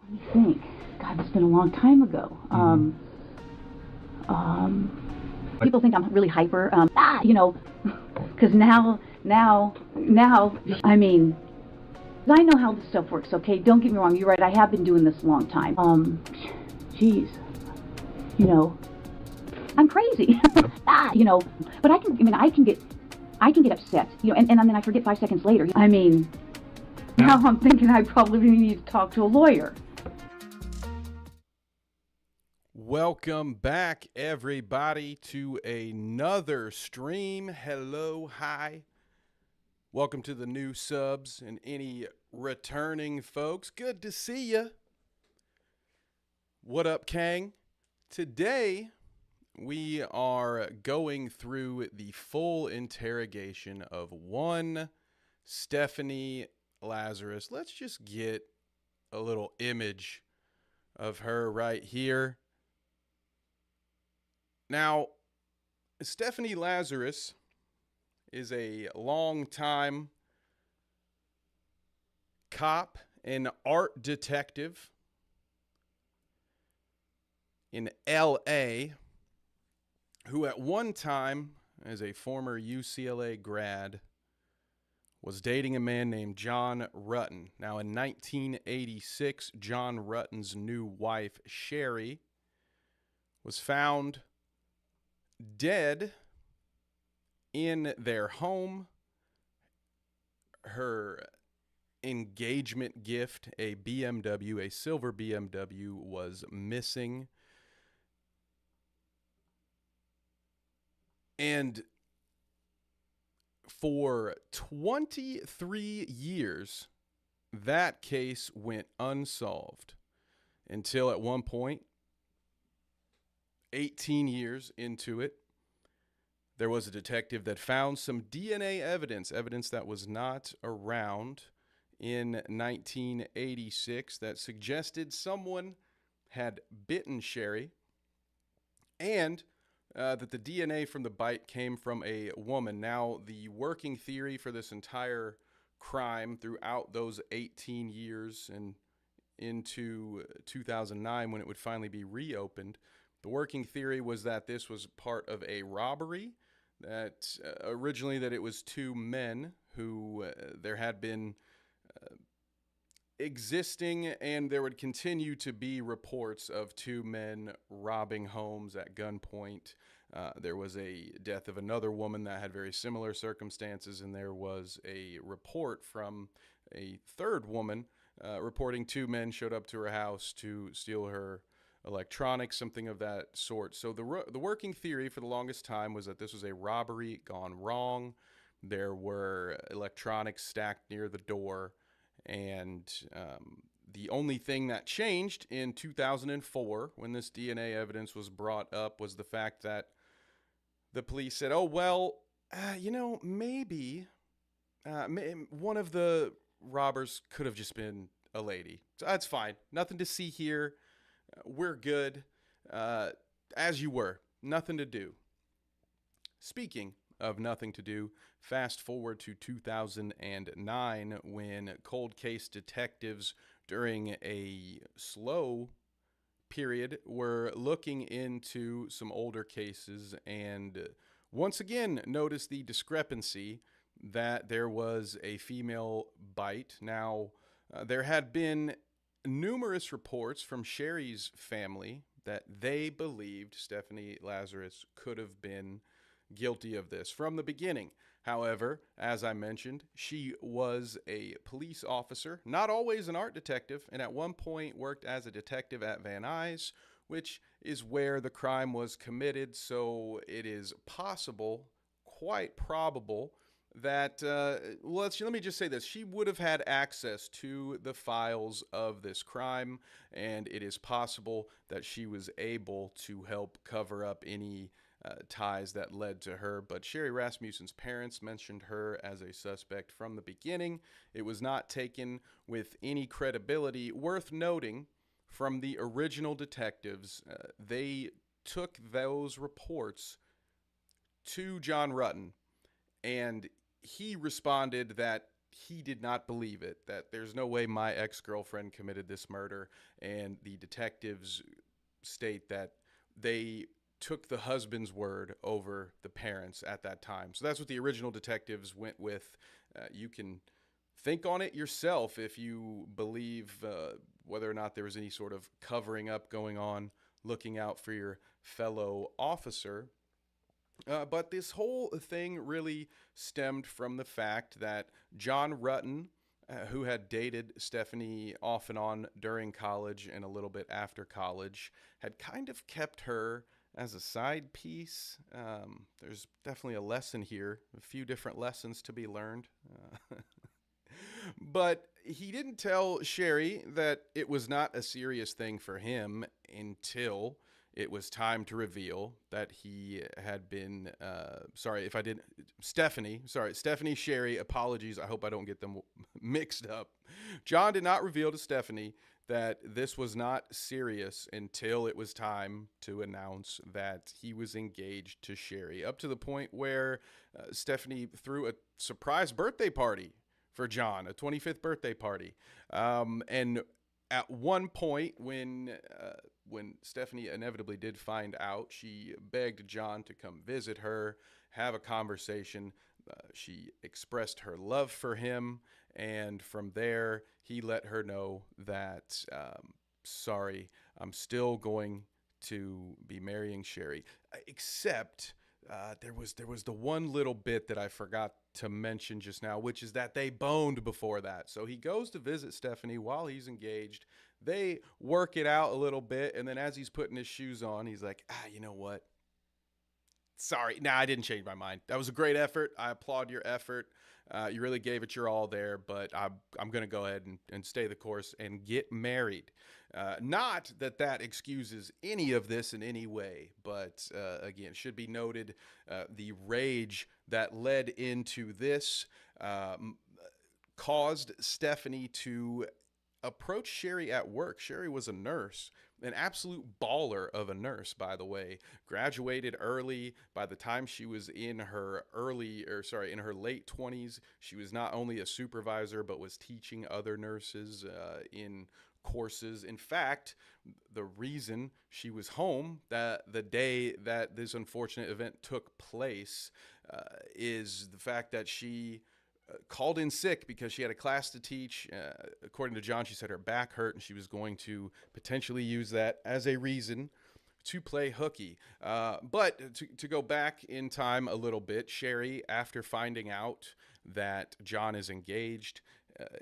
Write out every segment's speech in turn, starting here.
Let me think. God, it's been a long time ago. People think I'm really hyper. Because now, I mean, I know how this stuff works. Okay, don't get me wrong. You're right. I have been doing this a long time. Geez, you know, I'm crazy. But I can get upset. And then I forget 5 seconds later. Now I'm thinking I probably need to talk to a lawyer. Welcome back, everybody, to another stream. Hello, hi. Welcome to the new subs and any returning folks. Good to see ya. What up, Kang? Today, we are going through the full interrogation of one Stephanie Lazarus. Let's just get a little image of her right here. Now, Stephanie Lazarus is a longtime cop and art detective in LA who at one time, as a former UCLA grad, was dating a man named John Rutten. Now, in 1986, John Rutten's new wife, Sherry, was found dead in their home. Her engagement gift, a BMW, a silver BMW, was missing. And for 23 years, that case went unsolved until at one point, 18 years into it, there was a detective that found some DNA evidence that was not around in 1986 that suggested someone had bitten Sherry, and that the DNA from the bite came from a woman. Now, the working theory for this entire crime throughout those 18 years and into 2009, when it would finally be reopened, the working theory was that this was part of a robbery, that originally that it was two men who there had been existing, and there would continue to be reports of two men robbing homes at gunpoint. There was a death of another woman that had very similar circumstances, and there was a report from a third woman reporting two men showed up to her house to steal her electronics, something of that sort. So the working theory for the longest time was that this was a robbery gone wrong. There were electronics stacked near the door, and the only thing that changed in 2004 when this DNA evidence was brought up was the fact that the police said, oh, well, maybe one of the robbers could have just been a lady. So that's fine. Nothing to see here. We're good. As you were. Nothing to do. Speaking of nothing to do, fast forward to 2009 when cold case detectives during a slow period were looking into some older cases and once again noticed the discrepancy that there was a female bite. Now, there had been numerous reports from Sherry's family that they believed Stephanie Lazarus could have been guilty of this from the beginning. However, as I mentioned, she was a police officer, not always an art detective, and at one point worked as a detective at Van Nuys, which is where the crime was committed. So it is possible, quite probable, that let me just say this: she would have had access to the files of this crime, and it is possible that she was able to help cover up any ties that led to her. But Sherry Rasmussen's parents mentioned her as a suspect from the beginning. It was not taken with any credibility. Worth noting, from the original detectives, they took those reports to John Rutten, and he responded that he did not believe it, that there's no way my ex-girlfriend committed this murder. And the detectives state that they took the husband's word over the parents at that time. So that's what the original detectives went with. You can think on it yourself if you believe whether or not there was any sort of covering up going on, looking out for your fellow officer. But this whole thing really stemmed from the fact that John Rutten, who had dated Stephanie off and on during college and a little bit after college, had kind of kept her as a side piece. There's definitely a lesson here, a few different lessons to be learned. But he didn't tell Sherry that it was not a serious thing for him until it was time to reveal that he had been, Stephanie, Sherry, apologies. I hope I don't get them mixed up. John did not reveal to Stephanie that this was not serious until it was time to announce that he was engaged to Sherry, up to the point where Stephanie threw a surprise birthday party for John, a 25th birthday party. And at one point, when Stephanie inevitably did find out, she begged John to come visit her, have a conversation. She expressed her love for him, and from there, he let her know that, sorry, I'm still going to be marrying Sherry. Except there was the one little bit that I forgot to mention just now, which is that they boned before that. So he goes to visit Stephanie while he's engaged. They work it out a little bit, and then as he's putting his shoes on, he's like, you know what? Sorry. Nah, I didn't change my mind. That was a great effort. I applaud your effort. You really gave it your all there, but I'm going to go ahead and stay the course and get married. Not that excuses any of this in any way, but again, should be noted the rage that led into this caused Stephanie to approach Sherry at work. Sherry was a nurse, an absolute baller of a nurse, by the way. Graduated early. By the time she was in her in her late 20s, she was not only a supervisor, but was teaching other nurses in courses. In fact, the reason she was home the day that this unfortunate event took place is the fact that she called in sick because she had a class to teach. According to John, she said her back hurt and she was going to potentially use that as a reason to play hooky. But to go back in time a little bit, Sherry, after finding out that John is engaged,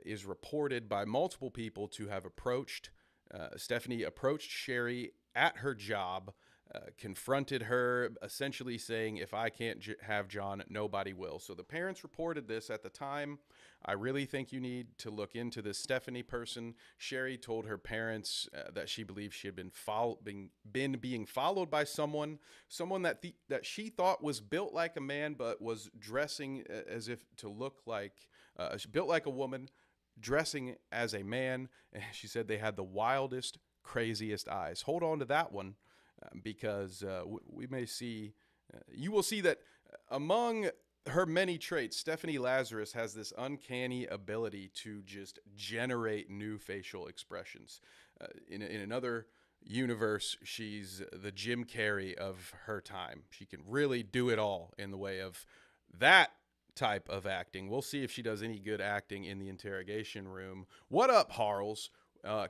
is reported by multiple people to have approached Stephanie approached Sherry at her job, confronted her, essentially saying, if I can't have John, nobody will. So the parents reported this at the time. I really think you need to look into this Stephanie person. Sherry told her parents that she believed she had been being followed by someone that she thought was built like a man, but was dressing as if to look like, built like a woman, dressing as a man. And she said they had the wildest, craziest eyes. Hold on to that one. Because we may see, you will see that among her many traits, Stephanie Lazarus has this uncanny ability to just generate new facial expressions. In another universe, she's the Jim Carrey of her time. She can really do it all in the way of that type of acting. We'll see if she does any good acting in the interrogation room. What up, Harles?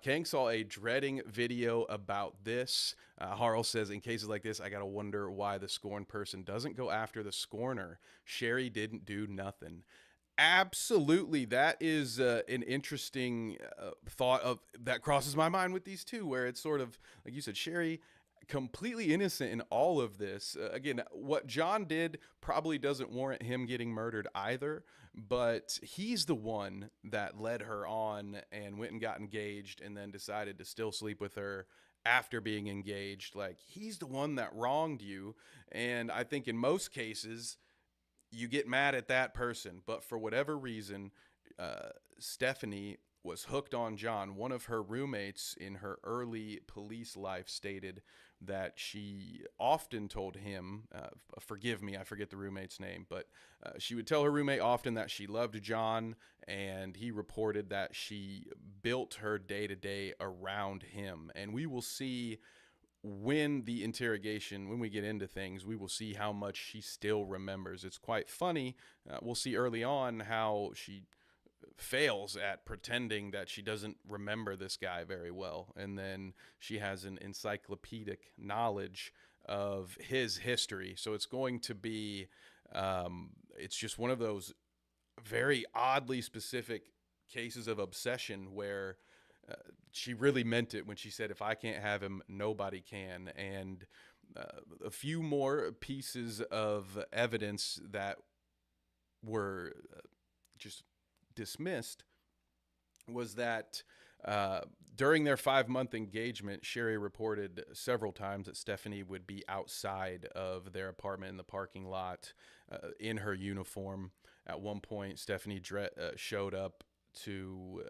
Kang saw a dreading video about this. Harl says, in cases like this, I gotta wonder why the scorned person doesn't go after the scorner. Sherry didn't do nothing. Absolutely. That is an interesting thought that crosses my mind with these two, where it's sort of, like you said, Sherry, completely innocent in all of this. Again, what John did probably doesn't warrant him getting murdered either, but he's the one that led her on and went and got engaged and then decided to still sleep with her after being engaged. Like, he's the one that wronged you. And I think in most cases, you get mad at that person, but for whatever reason, Stephanie was hooked on John. One of her roommates in her early police life stated that she often told him, forgive me, I forget the roommate's name, but she would tell her roommate often that she loved John, and he reported that she built her day-to-day around him. And we will see when we get into things, we will see how much she still remembers. It's quite funny. We'll see early on how she fails at pretending that she doesn't remember this guy very well. And then she has an encyclopedic knowledge of his history. So it's going to be, it's just one of those very oddly specific cases of obsession where she really meant it when she said, if I can't have him, nobody can. And a few more pieces of evidence that were just dismissed was that during their 5-month engagement, Sherry reported several times that Stephanie would be outside of their apartment in the parking lot in her uniform. At one point, Stephanie showed up to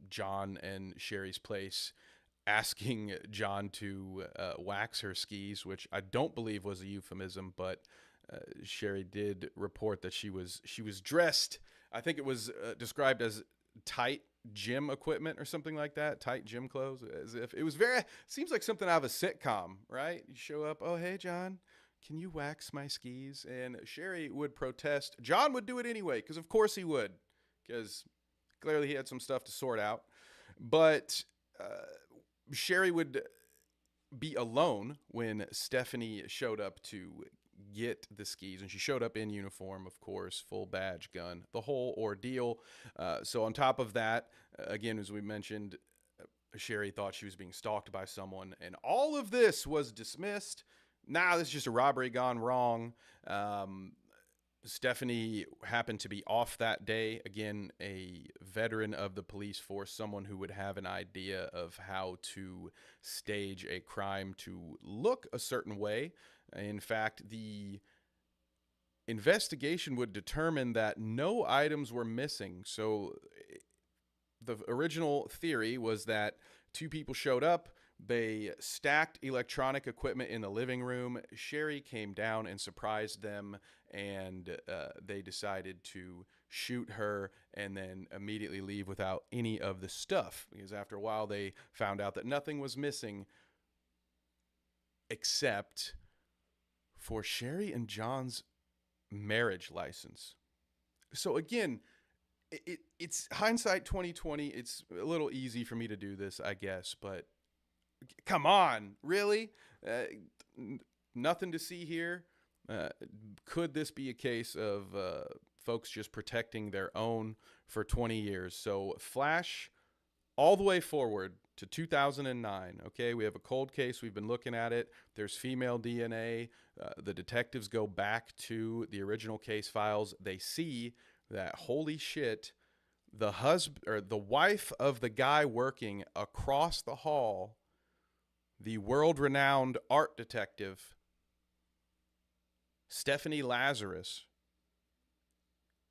John and Sherry's place asking John to wax her skis, which I don't believe was a euphemism, but Sherry did report that she was dressed. I think it was described as tight gym equipment or something like that, tight gym clothes, as if it was seems like something out of a sitcom, right? You show up, oh, hey, John, can you wax my skis? And Sherry would protest. John would do it anyway, because of course he would, because clearly he had some stuff to sort out. But Sherry would be alone when Stephanie showed up to get the skis, and she showed up in uniform, of course, full badge, gun, the whole ordeal. So on top of that, again, as we mentioned, Sherry thought she was being stalked by someone, and all of this was dismissed. Nah, this is just a robbery gone wrong. Stephanie happened to be off that day. Again, a veteran of the police force, someone who would have an idea of how to stage a crime to look a certain way. In fact, the investigation would determine that no items were missing. So the original theory was that two people showed up. They stacked electronic equipment in the living room. Sherry came down and surprised them, and they decided to shoot her and then immediately leave without any of the stuff, because after a while they found out that nothing was missing except for Sherry and John's marriage license. So again, it's hindsight 2020. It's a little easy for me to do this, I guess, but come on, really? Nothing to see here. Could this be a case of folks just protecting their own for 20 years? So flash all the way forward to 2009. Okay, we have a cold case. We've been looking at it. There's female DNA. The detectives go back to the original case files. They see that, holy shit, the husband or the wife of the guy working across the hall, the world-renowned art detective Stephanie Lazarus,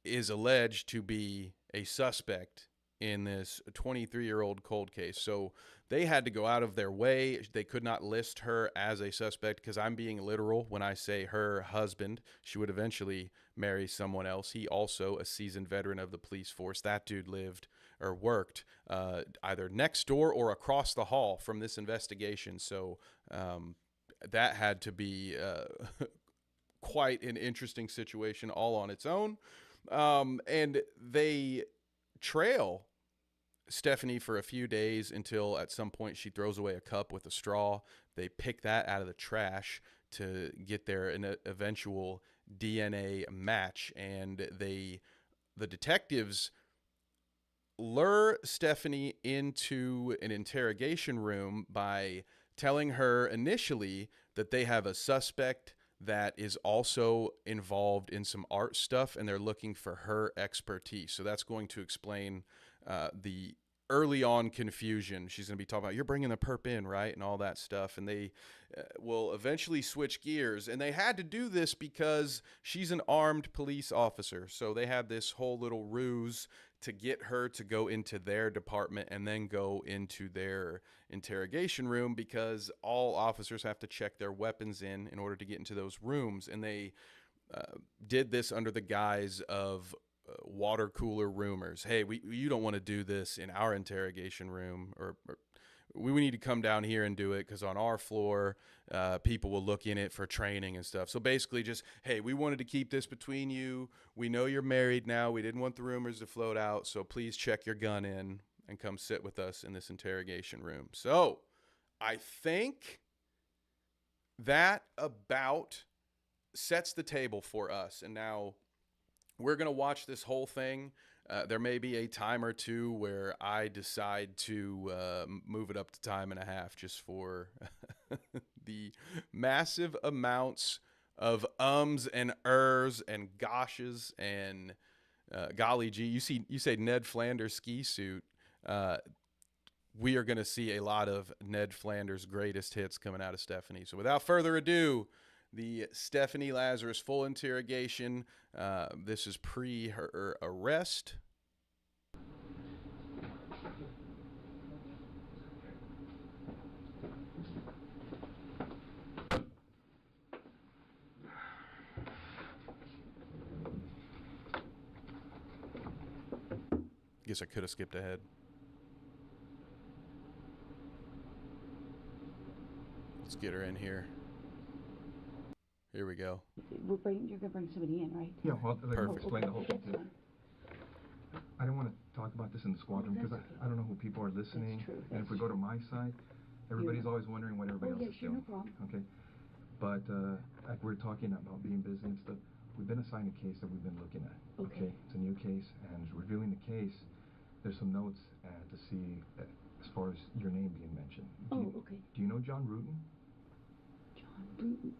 is alleged to be a suspect in this 23-year-old cold case. So they had to go out of their way. They could not list her as a suspect, because I'm being literal when I say her husband. She would eventually marry someone else. He also a seasoned veteran of the police force. That dude lived or worked either next door or across the hall from this investigation. So that had to be quite an interesting situation all on its own. And they trail Stephanie for a few days until at some point she throws away a cup with a straw. They pick that out of the trash to get their eventual DNA match, and the detectives lure Stephanie into an interrogation room by telling her initially that they have a suspect that is also involved in some art stuff, and they're looking for her expertise. So that's going to explain the early on confusion. She's going to be talking about, you're bringing the perp in, right? And all that stuff. And they will eventually switch gears. And they had to do this because she's an armed police officer. So they had this whole little ruse to get her to go into their department and then go into their interrogation room, because all officers have to check their weapons in order to get into those rooms. And they did this under the guise of water cooler rumors. Hey, you don't want to do this in our interrogation room, or we need to come down here and do it because on our floor, people will look in it for training and stuff. So basically just, hey, we wanted to keep this between you. We know you're married now. We didn't want the rumors to float out. So please check your gun in and come sit with us in this interrogation room. So I think that about sets the table for us. And now we're going to watch this whole thing. There may be a time or two where I decide to move it up to time and a half just for the massive amounts of ums and ers and goshes and golly gee. You say Ned Flanders ski suit. We are going to see a lot of Ned Flanders' greatest hits coming out of Stephanie. So without further ado, the Stephanie Lazarus full interrogation. This is pre her arrest. Guess I could have skipped ahead. Let's get her in here. Here we go. You're going to bring somebody in, right? Yeah, well, let me explain the whole Okay, thing. I don't want to talk about this in the squadron because I don't know who people are listening. That's true. And if we go to my side, everybody's always wondering what everybody else is sure, doing. no problem. Okay? But like we're talking about being busy and stuff, we've been assigned a case that we've been looking at. Okay. It's a new case, and reviewing the case, there's some notes to see as far as your name being mentioned. Okay. Do you know John Rutan? John Rutan.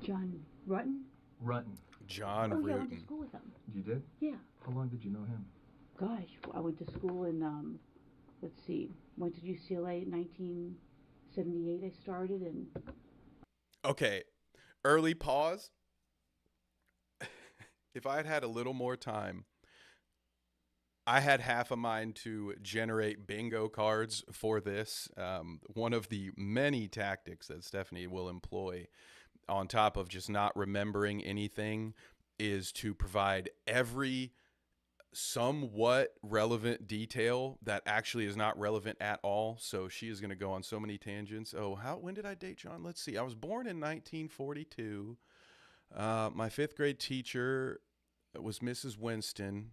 John Rutten? Rutan. John Yeah, I Rutan. went to school with him. You did? Yeah. How long did you know him? Gosh, I went to school in, let's see, went to UCLA in 1978 I started, and... Okay, early pause. If I had had a little more time, I had half a mind to generate bingo cards for this. One of the many tactics that Stephanie will employ, on top of just not remembering anything, is to provide every somewhat relevant detail that actually is not relevant at all. So she is going to go on so many tangents. Oh, when did I date John? Let's see. I was born in 1942. My fifth grade teacher was Mrs. Winston.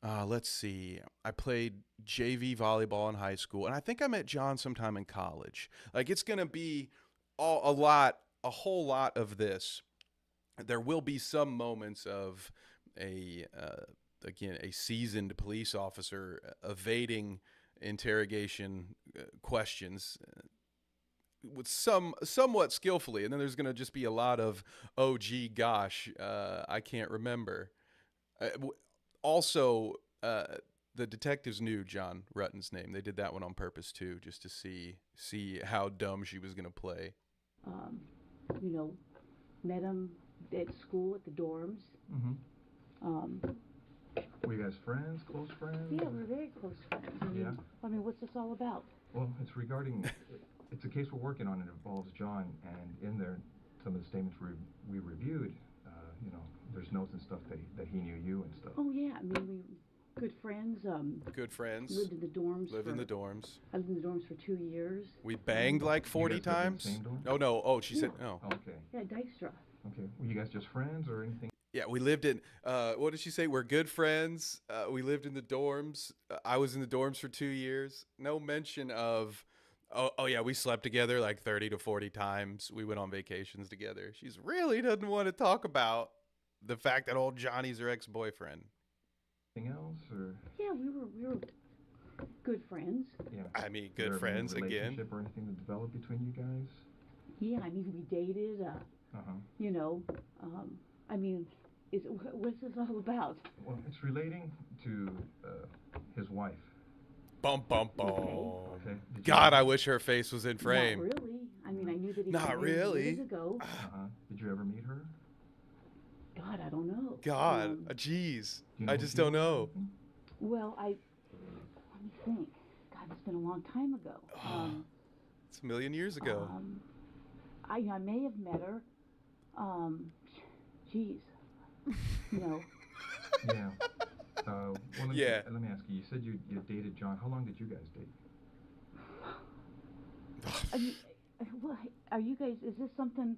Let's see. I played JV volleyball in high school, and I think I met John sometime in college. Like, it's going to be a whole lot of this. There will be some moments of a seasoned police officer evading interrogation questions with somewhat skillfully, and then there's going to just be a lot of, oh gee gosh, I can't remember. Also, the detectives knew John Rutten's name. They did that one on purpose too, just to see how dumb she was going to play. Met him at school at the dorms. Mm-hmm. Were you guys friends, close friends? Yeah, we're very close friends. I mean, what's this all about? Well, it's regarding, it's a case we're working on. It involves John, and in there, some of the statements we reviewed, there's notes and stuff that he knew you and stuff. Oh yeah, I mean, we good friends. Good friends. Lived in the dorms. Lived in the dorms. I lived in the dorms for 2 years. We banged like 40 times. Same dorm? Oh no! Oh, she said no. Oh, okay. Yeah, Dykstra. Okay. Were you guys just friends or anything? Yeah, we lived in. What did she say? We're good friends. We lived in the dorms. I was in the dorms for 2 years. No mention of. Oh yeah, we slept together like 30 to 40 times. We went on vacations together. She's really doesn't want to talk about the fact that old Johnny's her ex-boyfriend. Anything else or? Yeah, we were good friends. Yeah. I mean, good friends again. Relationship or anything that developed between you guys? Yeah, I mean, we dated. I mean, what's this all about? Well, it's relating to his wife. Bum bum bum. Okay. God, I wish her face was in frame. Not really. I mean, I knew that he Not got married really. years ago. Did you ever meet her? God, I don't know. God, jeez. Do you know I who just she don't was or know. anything? Well, let me think. God, it's been a long time ago. It's a million years ago. I may have met her. Geez. No. Yeah. Well, Yeah. let me ask you. You said you dated John. How long did you guys date? I mean, well, are you guys, is this something,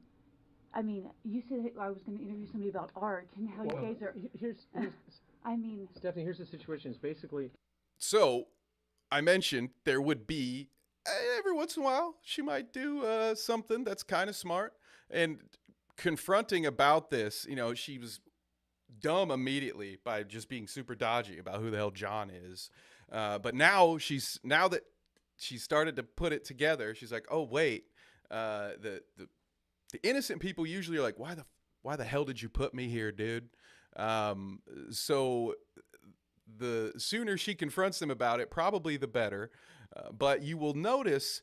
I mean, you said I was going to interview somebody about art and how Well, you guys are, here's I mean. Stephanie, here's the situation. It's basically, So, I mentioned there would be, every once in a while, she might do something that's kind of smart. And confronting about this, she was dumb immediately by just being super dodgy about who the hell John is. But now that she started to put it together, she's like, oh wait, the innocent people usually are like, why the hell did you put me here, dude? So the sooner she confronts them about it, probably the better. But you will notice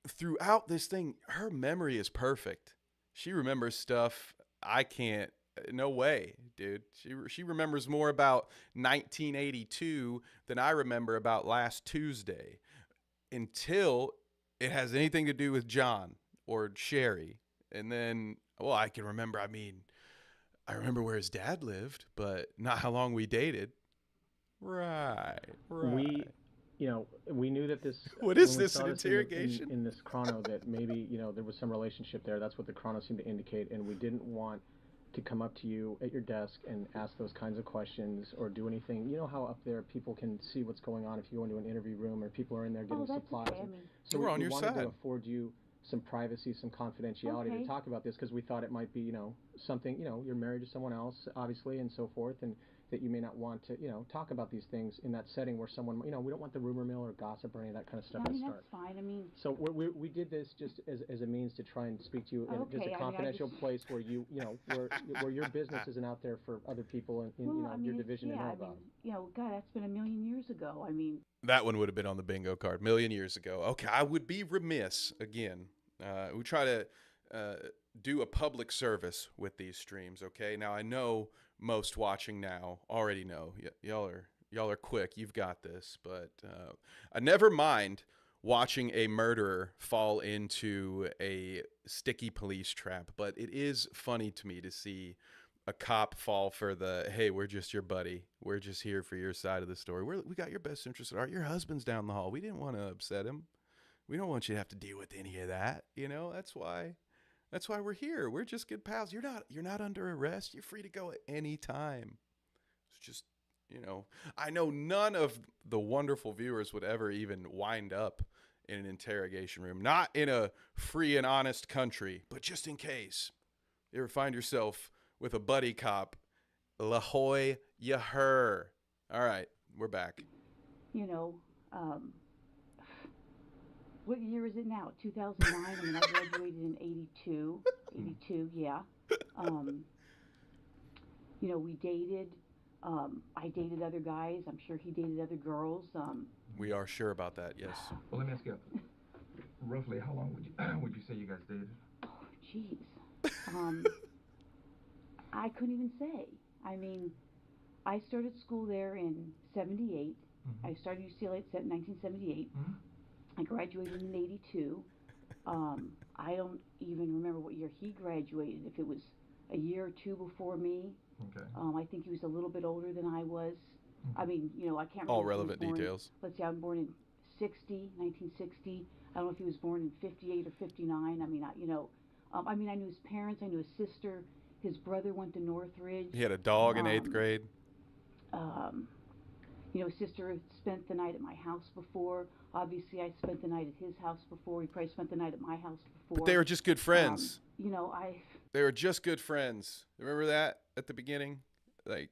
throughout this thing, her memory is perfect. She remembers stuff I can't. No way, dude. She remembers more about 1982 than I remember about last Tuesday, until it has anything to do with John or Sherry. And then, well, I can remember. I mean, I remember where his dad lived, but not how long we dated. Right. we knew that this. What is when we this, saw an this interrogation? in this chrono, that maybe there was some relationship there. That's what the chrono seemed to indicate, and we didn't want to come up to you at your desk and ask those kinds of questions or do anything. You know how up there people can see what's going on if you go into an interview room or people are in there getting that's supplies. okay. I mean, So We're on we your wanted side. to afford you some privacy, some confidentiality Okay. to talk about this, because we thought it might be, something, you're married to someone else, obviously, and so forth, and that you may not want to, talk about these things in that setting where someone, we don't want the rumor mill or gossip or any of that kind of stuff I to mean, start. that's fine. I mean, So we did this just as a means to try and speak to you in just Okay, a I mean, I confidential just- place where where your business isn't out there for other people in well, I mean, your it's- division yeah, to know I about. mean, God, that's been a million years ago. I mean, That one would have been on the bingo card a million years ago. Okay, I would be remiss again. We try to do a public service with these streams. Okay, now I know most watching now already know y'all are quick. You've got this, but I never mind watching a murderer fall into a sticky police trap. But it is funny to me to see a cop fall for the, hey, we're just your buddy. We're just here for your side of the story. We got your best interest at heart. Your husband's down the hall. We didn't want to upset him. We don't want you to have to deal with any of that. That's why we're here. We're just good pals. You're not under arrest. You're free to go at any time. It's just, I know none of the wonderful viewers would ever even wind up in an interrogation room. Not in a free and honest country, but just in case you ever find yourself with a buddy cop, Lahoy ya her. All right, we're back. What year is it now? 2009? I mean, I graduated in 82. 82, yeah. We dated. I dated other guys. I'm sure he dated other girls. We are sure about that, yes. Well, let me ask you, roughly how long would you say you guys dated? Oh, jeez. I couldn't even say. I mean, I started school there in 78. Mm-hmm. I started UCLA in 1978. Mm-hmm. I graduated in 82. I don't even remember what year he graduated, if it was a year or two before me. Okay. I think he was a little bit older than I was. Mm-hmm. I mean, I can't remember. All if he was relevant born- details. Let's see, I was born in 1960. I don't know if he was born in 58 or 59. I mean, I knew his parents. I knew his sister. His brother went to Northridge. He had a dog in 8th grade. His sister had spent the night at my house before. Obviously, I spent the night at his house before. He probably spent the night at my house before. But they were just good friends. I... They were just good friends. Remember that at the beginning? Like,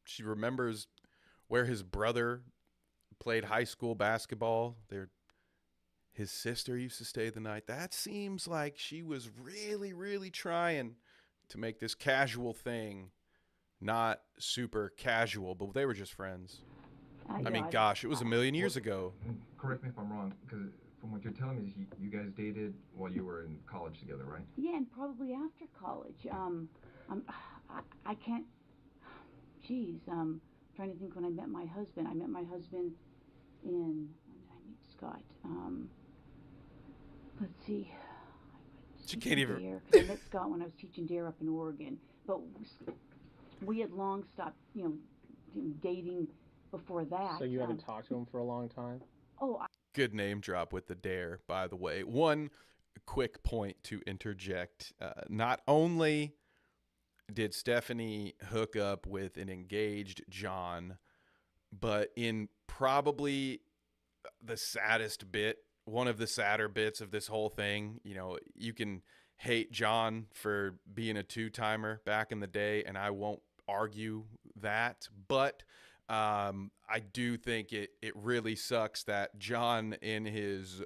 she remembers where his brother played high school basketball. His sister used to stay the night. That seems like she was really, really trying to make this casual thing not super casual, but they were just friends. I mean, gosh, it was a million years ago. Correct me if I'm wrong, because from what you're telling me, you guys dated while you were in college together, right? Yeah, and probably after college. I can't. geez, trying to think when I met my husband. I met my husband in, when did I meet Scott? Let's see. She can't even. Dare, 'cause I met Scott when I was teaching dare up in Oregon, but we had long stopped, dating before that. So you haven't talked to him for a long time? Oh, Good name drop with the dare, by the way. One quick point to interject. Not only did Stephanie hook up with an engaged John, but in probably the saddest bit, one of the sadder bits of this whole thing, you can hate John for being a two-timer back in the day, and I won't argue that, but I do think it really sucks that John, in his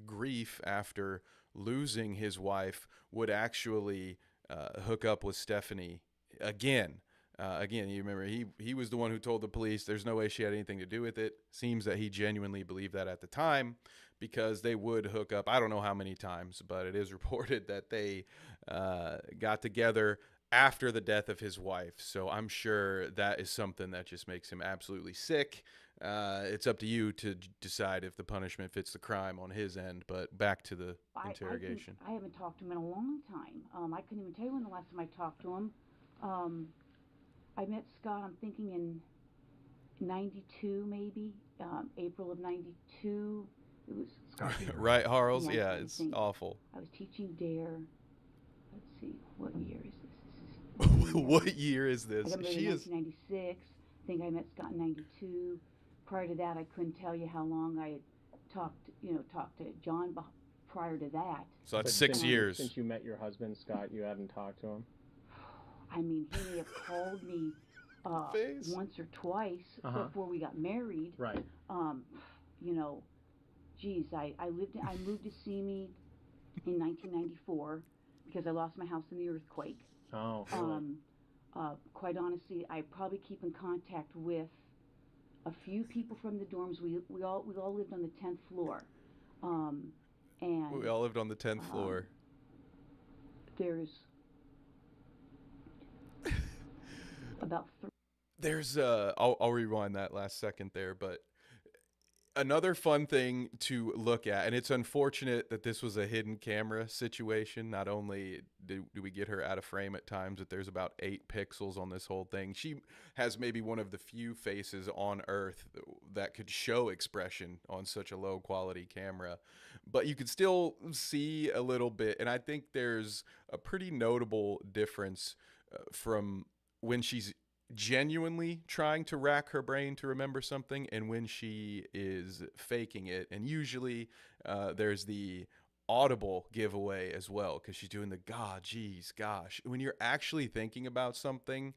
grief after losing his wife, would actually hook up with Stephanie again. Again, you remember he was the one who told the police there's no way she had anything to do with it. Seems that he genuinely believed that at the time, because they would hook up. I don't know how many times, but it is reported that they got together after the death of his wife. So I'm sure that is something that just makes him absolutely sick. It's up to you to decide if the punishment fits the crime on his end. But back to the interrogation. I haven't talked to him in a long time. I couldn't even tell you when the last time I talked to him. I met Scott, I'm thinking in 92 maybe, April of 92. It was Scott. Right, Harles? Yeah, Yeah, I it's think. awful. I was teaching dare. Let's see, what year is this? What year is this? I got married She in is 1996. I think I met Scott in 92. Prior to that, I couldn't tell you how long I had talked to John prior to that. So that's But 6 years. Since you met your husband, Scott, you hadn't talked to him? I mean, he may have called me once or twice before we got married. Right. Geez, I moved to Simi in 1994 because I lost my house in the earthquake. Oh, really? Quite honestly, I probably keep in contact with a few people from the dorms. We all lived on the 10th floor, and We all lived on the 10th floor. There's about three. There's I'll rewind that last second there, but another fun thing to look at, and it's unfortunate that this was a hidden camera situation. Not only do we get her out of frame at times, but there's about 8 pixels on this whole thing. She has maybe one of the few faces on Earth that could show expression on such a low quality camera, but you could still see a little bit. And I think there's a pretty notable difference from when she's genuinely trying to rack her brain to remember something and when she is faking it. And usually there's the audible giveaway as well, because she's doing the God, geez, gosh. When you're actually thinking about something,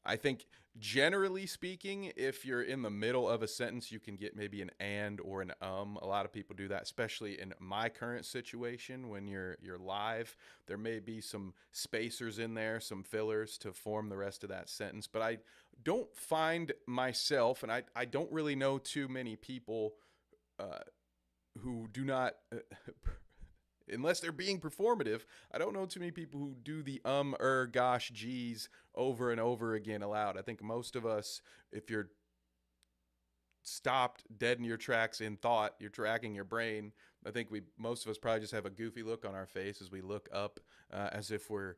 I think generally speaking, if you're in the middle of a sentence, you can get maybe an and or an A lot of people do that, especially in my current situation. When you're live, there may be some spacers in there, some fillers to form the rest of that sentence. But I don't find myself, and I don't really know too many people who do not unless they're being performative. I don't know too many people who do the gosh, geez over and over again aloud. I think most of us, if you're stopped dead in your tracks in thought, you're tracking your brain, I think most of us probably just have a goofy look on our face as we look up, as if we're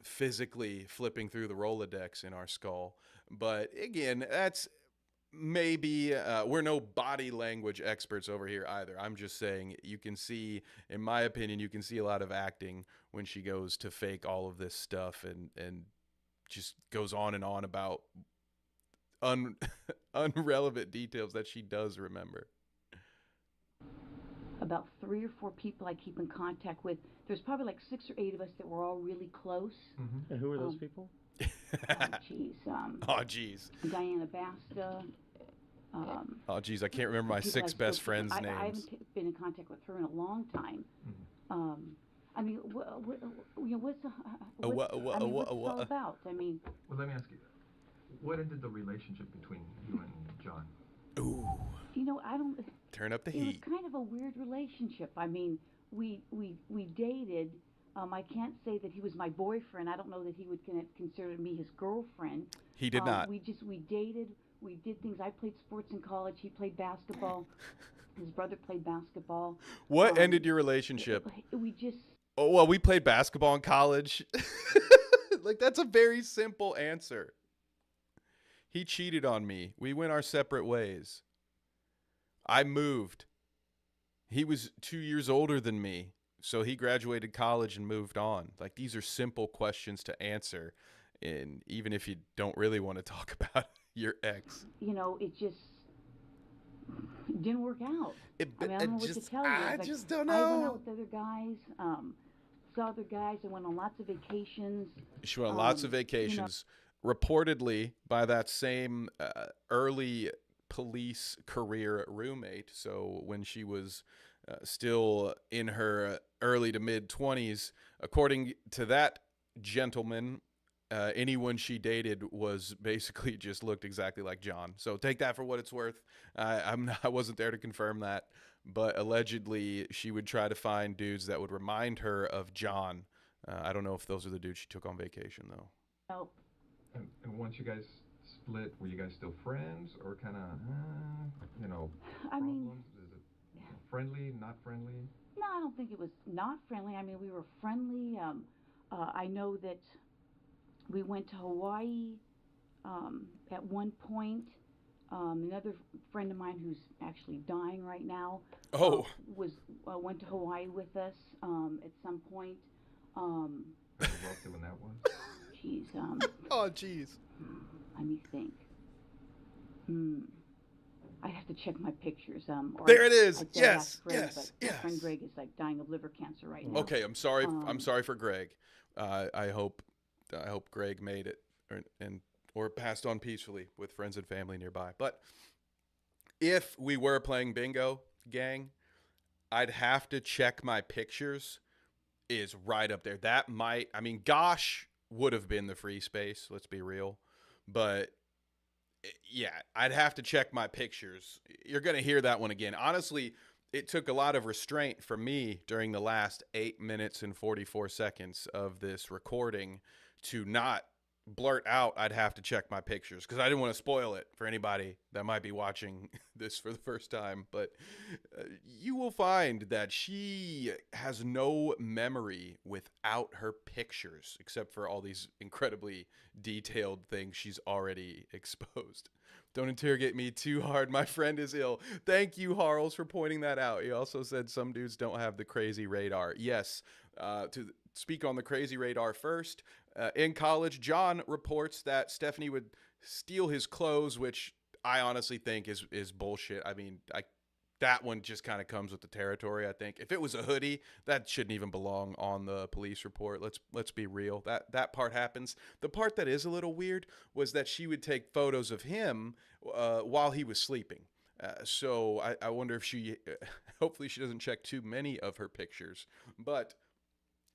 physically flipping through the Rolodex in our skull. But again, that's maybe we're no body language experts over here either. I'm just saying, you can see, in my opinion, you can see a lot of acting when she goes to fake all of this stuff and just goes on and on about unrelevant details that she does remember. About 3 or 4 people I keep in contact with. There's probably like 6 or 8 of us that were all really close. Mm-hmm. And who are those people? Oh, geez. Diana Basta. Oh, geez, I can't remember my 6 best friends' names. I haven't been in contact with her in a long time. Mm-hmm. I mean, what's it all about? I mean, Well, let me ask you, what ended the relationship between you and John? Ooh. I don't. Turn up the It was heat. kind of a weird relationship. I mean, we dated I can't say that he was my boyfriend. I don't know that he would consider me his girlfriend. He did not. We dated. We did things. I played sports in college. He played basketball. His brother played basketball. What ended your relationship? We just. Oh, well, we played basketball in college. Like, that's a very simple answer. He cheated on me. We went our separate ways. I moved. He was 2 years older than me, so he graduated college and moved on. Like, these are simple questions to answer, and even if you don't really want to talk about your ex. You know, it just didn't work out. I don't know what to tell you. I just don't know. I went out with other guys, saw other guys. I went on lots of vacations. She went on lots of vacations. You know, reportedly by that same early police career roommate. So when she was still in her early to mid 20s, according to that gentleman, anyone she dated was basically just looked exactly like John. So take that for what it's worth. I wasn't there to confirm that, but allegedly she would try to find dudes that would remind her of John. I don't know if those are the dudes she took on vacation though. Oh. And once you guys split, were you guys still friends or kind of, I mean, problems? Is it friendly, not friendly? No, I don't think it was not friendly. I mean, we were friendly. I know that we went to Hawaii at one point. Another friend of mine who's actually dying right now went to Hawaii with us at some point. How wealthy when that was? Jeez. Oh, jeez. Let me think. I have to check my pictures. There it is. Yes. My friend Greg is like dying of liver cancer right now. Okay, I'm sorry. I'm sorry for Greg. I hope Greg made it or passed on peacefully with friends and family nearby. But if we were playing bingo, gang, I'd have to check my pictures. Is right up there. That might. I mean, gosh. Would have been the free space, let's be real. But yeah, I'd have to check my pictures. You're going to hear that one again. Honestly, it took a lot of restraint from me during the last 8 minutes and 44 seconds of this recording to not blurt out I'd have to check my pictures because I didn't want to spoil it for anybody that might be watching this for the first time. But you will find that she has no memory without her pictures, except for all these incredibly detailed things she's already exposed. Don't interrogate me too hard. My friend is ill. Thank you, Harles, for pointing that out. He also said some dudes don't have the crazy radar. Yes, to speak on the crazy radar first, in college, John reports that Stephanie would steal his clothes, which I honestly think is bullshit. I mean, that one just kind of comes with the territory, I think. If it was a hoodie, that shouldn't even belong on the police report. Let's be real. That part happens. The part that is a little weird was that she would take photos of him while he was sleeping. So I wonder if hopefully she doesn't check too many of her pictures. But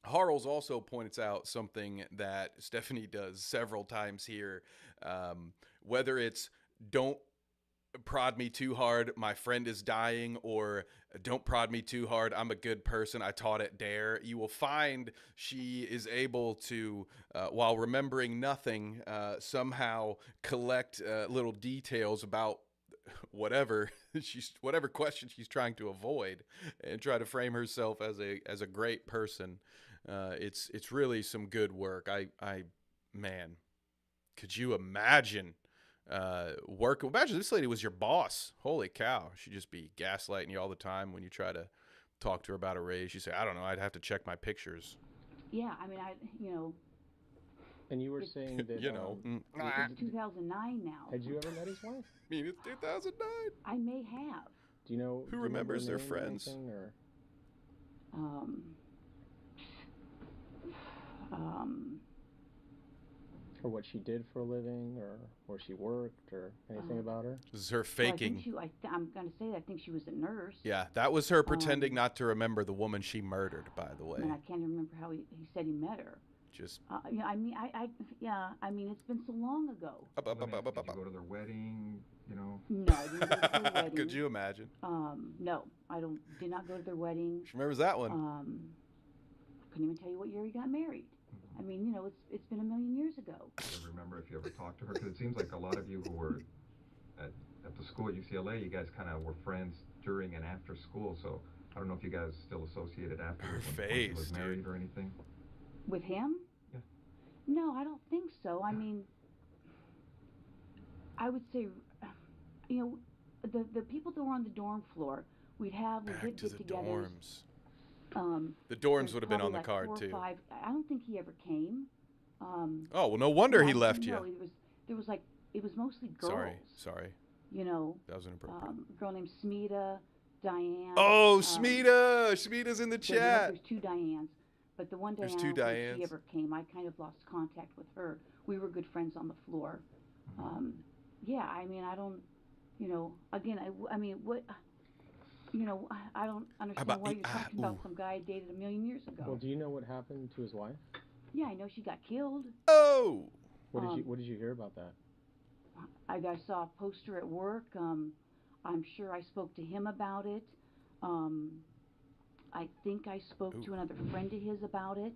Harles also points out something that Stephanie does several times here, whether it's don't prod me too hard, my friend is dying, or don't prod me too hard, I'm a good person, I taught at Dare. You will find she is able to, while remembering nothing, somehow collect little details about whatever question she's trying to avoid and try to frame herself as a great person. It's really some good work. Man, could you imagine imagine this lady was your boss. Holy cow. She'd just be gaslighting you all the time when you try to talk to her about a raise. She'd say, I don't know, I'd have to check my pictures. Yeah, I mean, And you were saying that it's 2009 now. Had you ever met his wife? I mean, it's 2009. I may have. Do you know who remembers their friends? Or what she did for a living, or where she worked, or anything about her? This is her faking. Well, I'm going to say that I think she was a nurse. Yeah, that was her pretending not to remember the woman she murdered, by the way. And I can't remember how he said he met her. Just. Yeah, I mean, I mean, it's been so long ago. Did you go to their wedding, No, I didn't go to their wedding. Could you imagine? No, did not go to their wedding. She remembers that one. couldn't even tell you what year he got married. I mean, you know, it's been a million years ago. Do you remember if you ever talked to her? Because it seems like a lot of you who were at the school at UCLA, you guys kind of were friends during and after school. So I don't know if you guys still associated afterwards when she was married or anything. With him? Yeah. No, I don't think so. I mean, I would say, you know, the people that were on the dorm floor, we'd get get-togethers. The dorms would have been on the like card 4 or too. 5. I don't think he ever came. Oh well, no wonder he left you. No, it was mostly girls. Sorry. You know, That was inappropriate. A girl named Smita, Diane. Oh, Smita! Smita's in the chat. There's 2 Dianes, but the one Diane, There's 2 I don't think Dianes. she ever came. I kind of lost contact with her. We were good friends on the floor. Yeah, I mean, I don't, you know, again, I mean, what, you know, I don't understand why you're talking about some guy I dated a million years ago. Well, do you know what happened to his wife? Yeah, I know she got killed. Oh! What did you hear about that? I saw a poster at work. I'm sure I spoke to him about it. I think I spoke to another friend of his about it.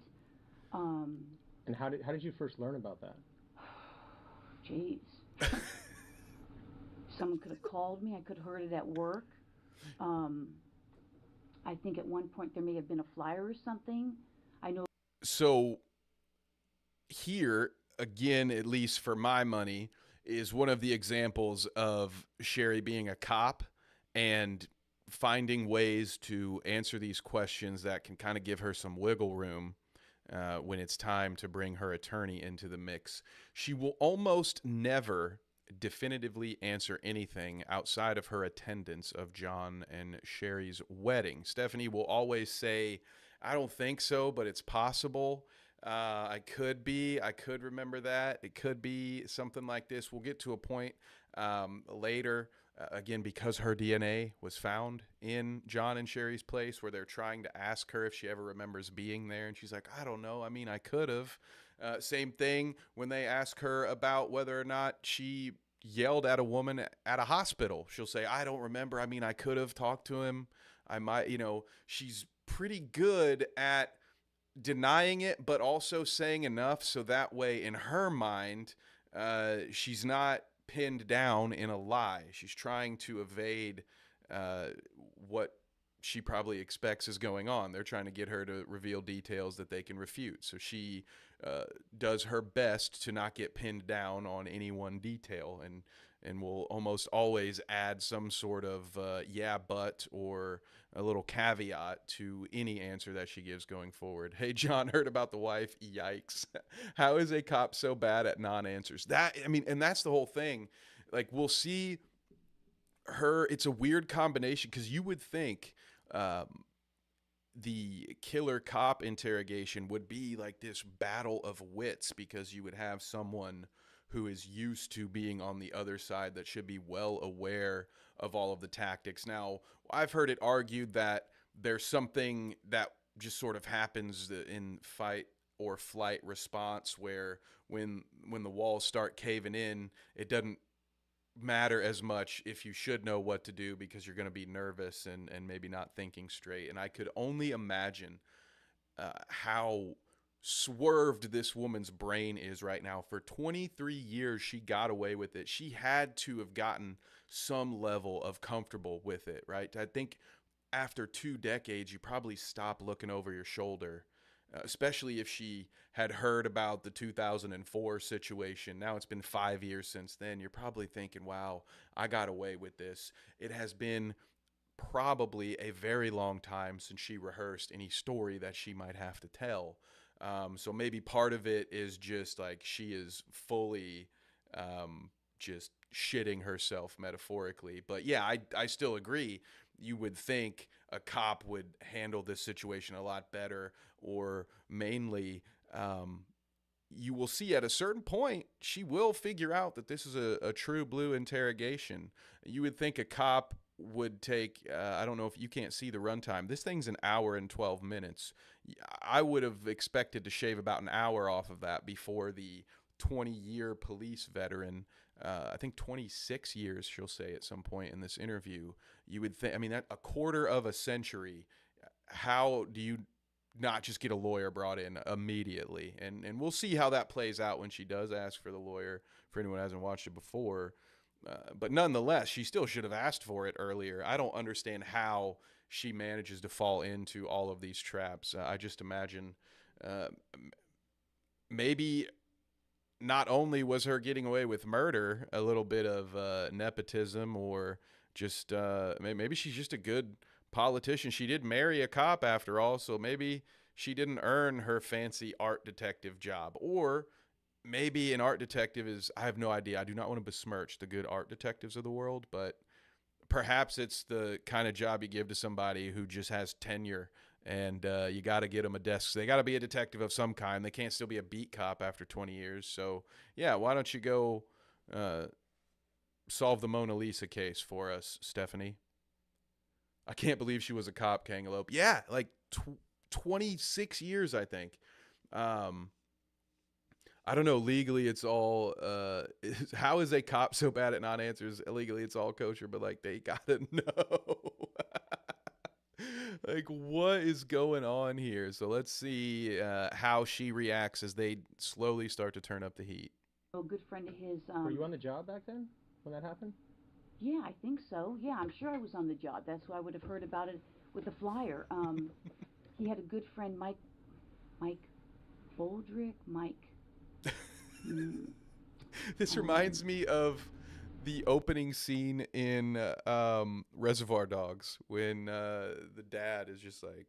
And how did you first learn about that? Jeez. Someone could have called me. I could have heard it at work. I think at one point there may have been a flyer or something. I know. So here, again, at least for my money, is one of the examples of Sherry being a cop and finding ways to answer these questions that can kind of give her some wiggle room when it's time to bring her attorney into the mix. She will almost never definitively answer anything outside of her attendance of John and Sherry's wedding. Stephanie will always say, I don't think so, but it's possible. I could remember that. It could be something like this. We'll get to a point later, again, because her DNA was found in John and Sherry's place, where they're trying to ask her if she ever remembers being there. And she's like, I don't know. I mean, I could have. Same thing when they ask her about whether or not she yelled at a woman at a hospital. She'll say, I don't remember. I mean, I could have talked to him. I might, you know, she's pretty good at denying it, but also saying enough so that way in her mind, she's not pinned down in a lie. She's trying to evade what she probably expects is going on. They're trying to get her to reveal details that they can refute. So she does her best to not get pinned down on any one detail, and will almost always add some sort of yeah, but, or a little caveat to any answer that she gives going forward. Hey, John, heard about the wife. Yikes. How is a cop so bad at non-answers? And that's the whole thing. Like, we'll see her. It's a weird combination, because you would think the killer cop interrogation would be like this battle of wits, because you would have someone who is used to being on the other side that should be well aware of all of the tactics. Now, I've heard it argued that there's something that just sort of happens in fight or flight response, where when the walls start caving in, it doesn't matter as much if you should know what to do, because you're going to be nervous and maybe not thinking straight. And I could only imagine how swerved this woman's brain is right now. For 23 years, she got away with it. She had to have gotten some level of comfortable with it, right? I think after 2 decades, you probably stop looking over your shoulder, especially if she had heard about the 2004 situation. Now it's been 5 years since then. You're probably thinking, wow, I got away with this. It has been probably a very long time since she rehearsed any story that she might have to tell. So maybe part of it is just like she is fully just shitting herself metaphorically. But yeah, I still agree. You would think a cop would handle this situation a lot better, or mainly you will see at a certain point, she will figure out that this is a true blue interrogation. You would think a cop would take, I don't know if you can't see the runtime. This thing's an hour and 12 minutes. I would have expected to shave about an hour off of that before the 20-year police veteran, I think 26 years, she'll say at some point in this interview. You would think, I mean, that a quarter of a century. How do you not just get a lawyer brought in immediately. And we'll see how that plays out when she does ask for the lawyer, for anyone who hasn't watched it before. But nonetheless, she still should have asked for it earlier. I don't understand how she manages to fall into all of these traps. I just imagine maybe not only was her getting away with murder, a little bit of nepotism, or just maybe she's just a good politician. She did marry a cop after all, so maybe she didn't earn her fancy art detective job. Or maybe an art detective is, I have no idea. I do not want to besmirch the good art detectives of the world, but perhaps it's the kind of job you give to somebody who just has tenure, and you got to get them a desk. So they got to be a detective of some kind. They can't still be a beat cop after 20 years. So, yeah, why don't you go solve the Mona Lisa case for us, Stephanie? I can't believe she was a cop, Kangaloope. Yeah, like 26 years, I think. I don't know. Legally, it's all. How is a cop so bad at non-answers? Illegally, it's all kosher, but like they gotta know. Like, what is going on here? So let's see how she reacts as they slowly start to turn up the heat. A good friend of his. Were you on the job back then when that happened? Yeah, I think so. Yeah, I'm sure I was on the job. That's why I would have heard about it with the flyer. He had a good friend, Mike Boldrick. This reminds me of the opening scene in Reservoir Dogs when the dad is just like,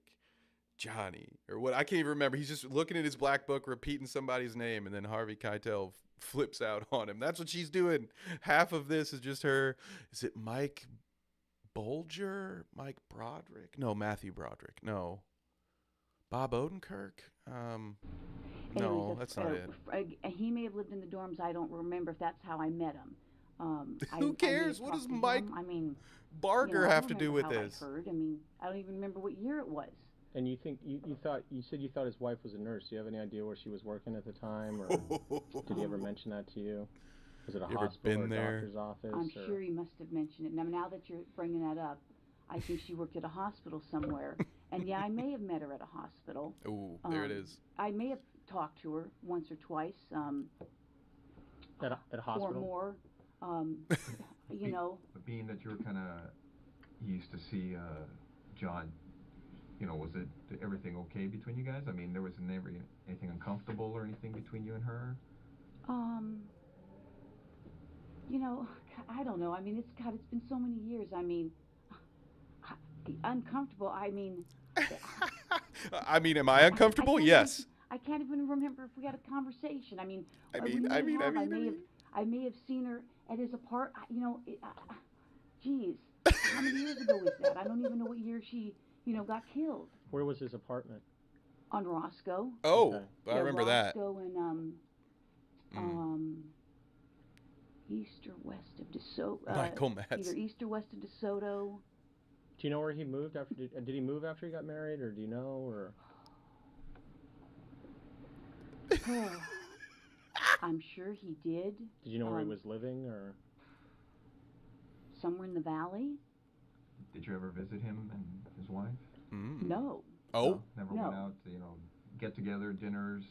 Johnny, or what, I can't even remember. He's just looking at his black book, repeating somebody's name, and then Harvey Keitel flips out on him. That's what she's doing. Half of this is just her. Is it Mike Bolger? Mike Broderick? No, Matthew Broderick. No. Bob Odenkirk? No, that's not it. He may have lived in the dorms. I don't remember if that's how I met him. Who cares? What does Mike Barger have to do with this? I don't even remember what year it was. And you said you thought his wife was a nurse. Do you have any idea where she was working at the time, or did he ever mention that to you? Was it a hospital or a doctor's office? I'm sure he must have mentioned it. Now that you're bringing that up, I think she worked at a hospital somewhere. And yeah, I may have met her at a hospital. Ooh, there it is. I may have talked to her once or twice. At a hospital? Or more. You know. But being that you're kind of used to see John, was everything okay between you guys? I mean, there was never anything uncomfortable or anything between you and her? I don't know. I mean, it's been so many years. I mean, uncomfortable. I mean, am I uncomfortable? Yes. I can't even remember if we had a conversation. I may have seen her at his apartment. Geez, how many years ago was that? I don't even know what year she, got killed. Where was his apartment? On Roscoe. Oh, okay. I remember that. Roscoe and east or west of DeSoto. Michael Matz. Either east or west of DeSoto. Do you know where he moved after? Did he move after he got married, or do you know? Or I'm sure he did. Did you know where he was living, or somewhere in the valley? Did you ever visit him and his wife? No. Oh, never went out to get together dinners.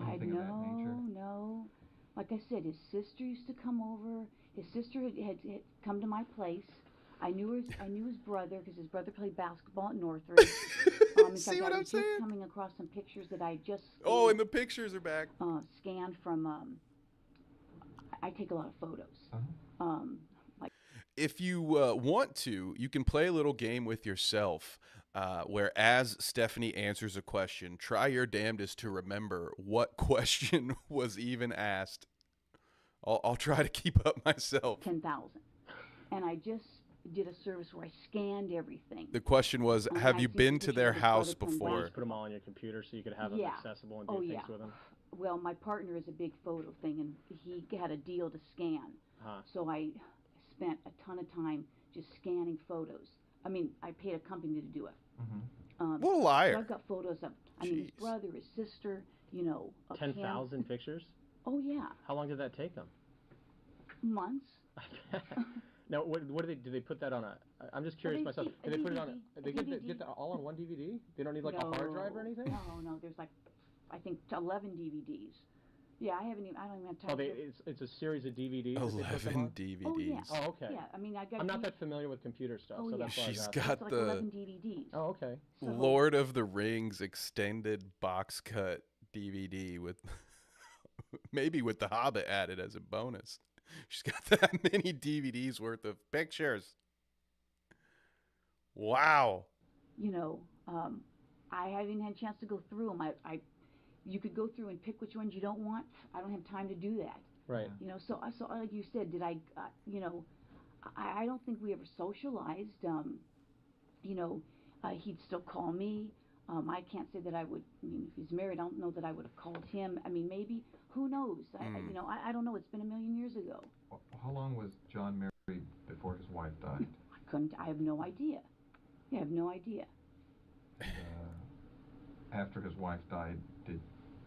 Anything of that nature? No. Like I said, his sister used to come over. His sister had come to my place. I knew his brother because his brother played basketball at Northridge. See what I'm saying? Just coming across some pictures that I just and the pictures are back. Scanned from. I take a lot of photos. Uh-huh. If you want to, you can play a little game with yourself. Where as Stephanie answers a question, try your damnedest to remember what question was even asked. I'll try to keep up myself. 10,000, and I just did a service where I scanned everything. The question was, have you been to their house before? Just put them all on your computer so you could have them accessible and do things with them. Well, my partner is a big photo thing, and he had a deal to scan. So I spent a ton of time just scanning photos. I mean, I paid a company to do it. Mm-hmm. What a liar. So I've got photos of, his brother, his sister, 10,000 pictures? Oh, yeah. How long did that take them? Months. Now, what do they put that on a? I'm just curious myself. Do they put it on? They get that all on one DVD? They don't need like a hard drive or anything? No. There's like, I think 11 DVDs. Yeah, I don't even have time. It's a series of DVDs. 11 DVDs. Oh, yeah. Oh, okay. Yeah, I mean, I'm not that familiar with computer stuff, so that's why She's I was got like the 11 DVDs. Oh, okay. So, Lord of the Rings extended box cut DVD with maybe with The Hobbit added as a bonus. She's got that many DVDs worth of pictures. Wow. I haven't had a chance to go through them. You could go through and pick which ones you don't want. I don't have time to do that. Right. So like you said, did I don't think we ever socialized. He'd still call me. I can't say that I would. I mean, if he's married, I don't know that I would have called him. I mean, maybe. Who knows? I don't know. It's been a million years ago. How long was John married before his wife died? I have no idea. Yeah, I have no idea. After his wife died,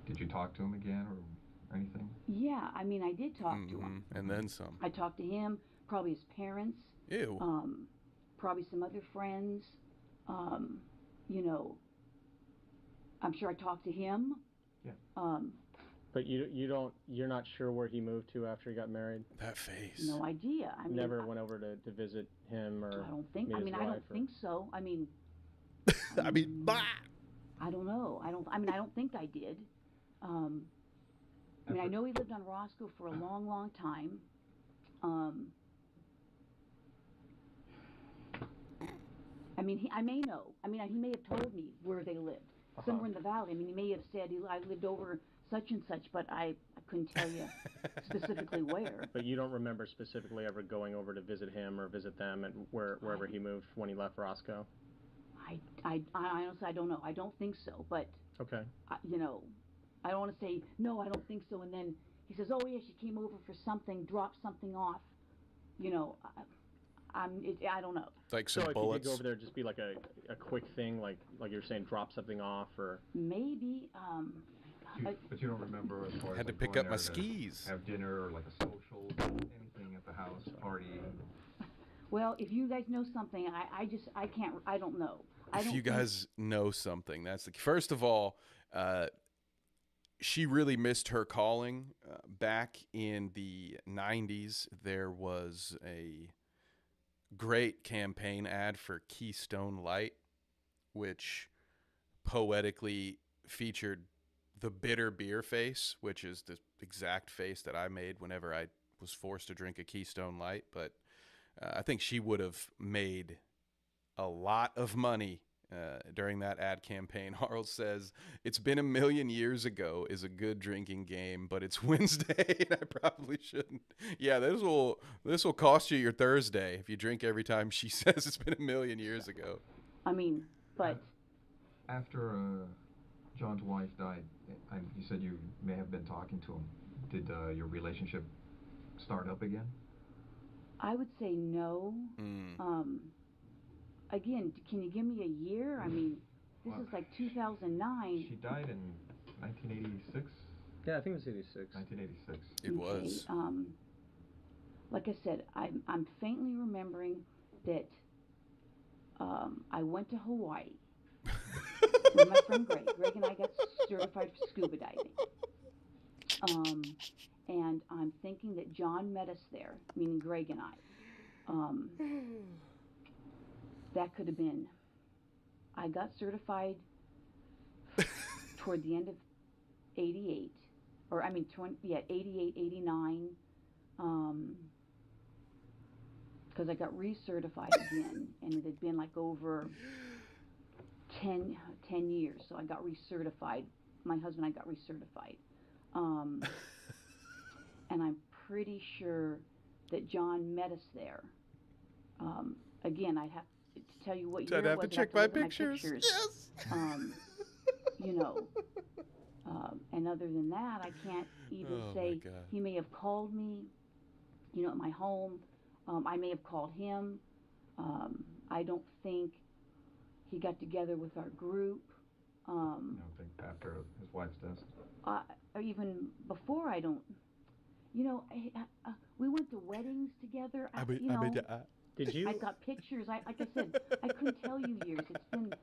did you talk to him again or anything? Yeah, I mean, I did talk to him. And then some. I talked to him, probably his parents. Ew. Probably some other friends. I'm sure I talked to him. Yeah. But you're not sure where he moved to after he got married? That face. No idea. I mean, never went over to visit him or I don't think. meet I his mean, wife I don't think so. I mean. Bah! I don't know. I don't think I did. I know he lived on Roscoe for a long, long time. I may know. I mean, he may have told me where they lived, somewhere in the valley. I mean, he may have said I lived over such and such, but I couldn't tell you specifically where. But you don't remember specifically ever going over to visit him or visit them at wherever he moved when he left Roscoe? I honestly, I don't know. I don't think so, but okay. I don't want to say no. I don't think so, and then he says, "Oh yeah, she came over for something, dropped something off." I don't know. Like some so bullets. If you go over there, just be like a quick thing, like you're saying, drop something off, or maybe. But you don't remember as far as Had to like pick going up my there to skis. have dinner or like a social, anything at the house, party. Well, if you guys know something, I can't. I don't know. If you guys know something, that's the first of all. She really missed her calling. Back in the 90s, there was a great campaign ad for Keystone Light, which poetically featured the bitter beer face, which is the exact face that I made whenever I was forced to drink a Keystone Light. But I think she would have made a lot of money during that ad campaign. Harl says, "It's been a million years ago is a good drinking game, but it's Wednesday and I probably shouldn't." Yeah, this will cost you your Thursday if you drink every time she says it's been a million years ago. I mean, but after John's wife died, you said you may have been talking to him. Did your relationship start up again? I would say no. Again, can you give me a year? I mean, this is like 2009. She died in 1986? Yeah, I think it was 86. 1986. It was. Like I said, I'm faintly remembering that I went to Hawaii with my friend Greg. Greg and I got certified for scuba diving. And I'm thinking that John met us there, meaning Greg and I. That could have been. I got certified toward the end of 88, or 88, 89, because I got recertified again, and it had been like over 10 years, so I got recertified. My husband and I got recertified. And I'm pretty sure that John met us there. Again, I'd have to tell you what year it was. I'd have to check my pictures. Yes. And other than that, I can't even say. He may have called me, at my home. I may have called him. I don't think he got together with our group. I don't think after his wife's death. Or even before, I don't. We went to weddings together. Did you? I got pictures. Like I said, I couldn't tell you years. It's been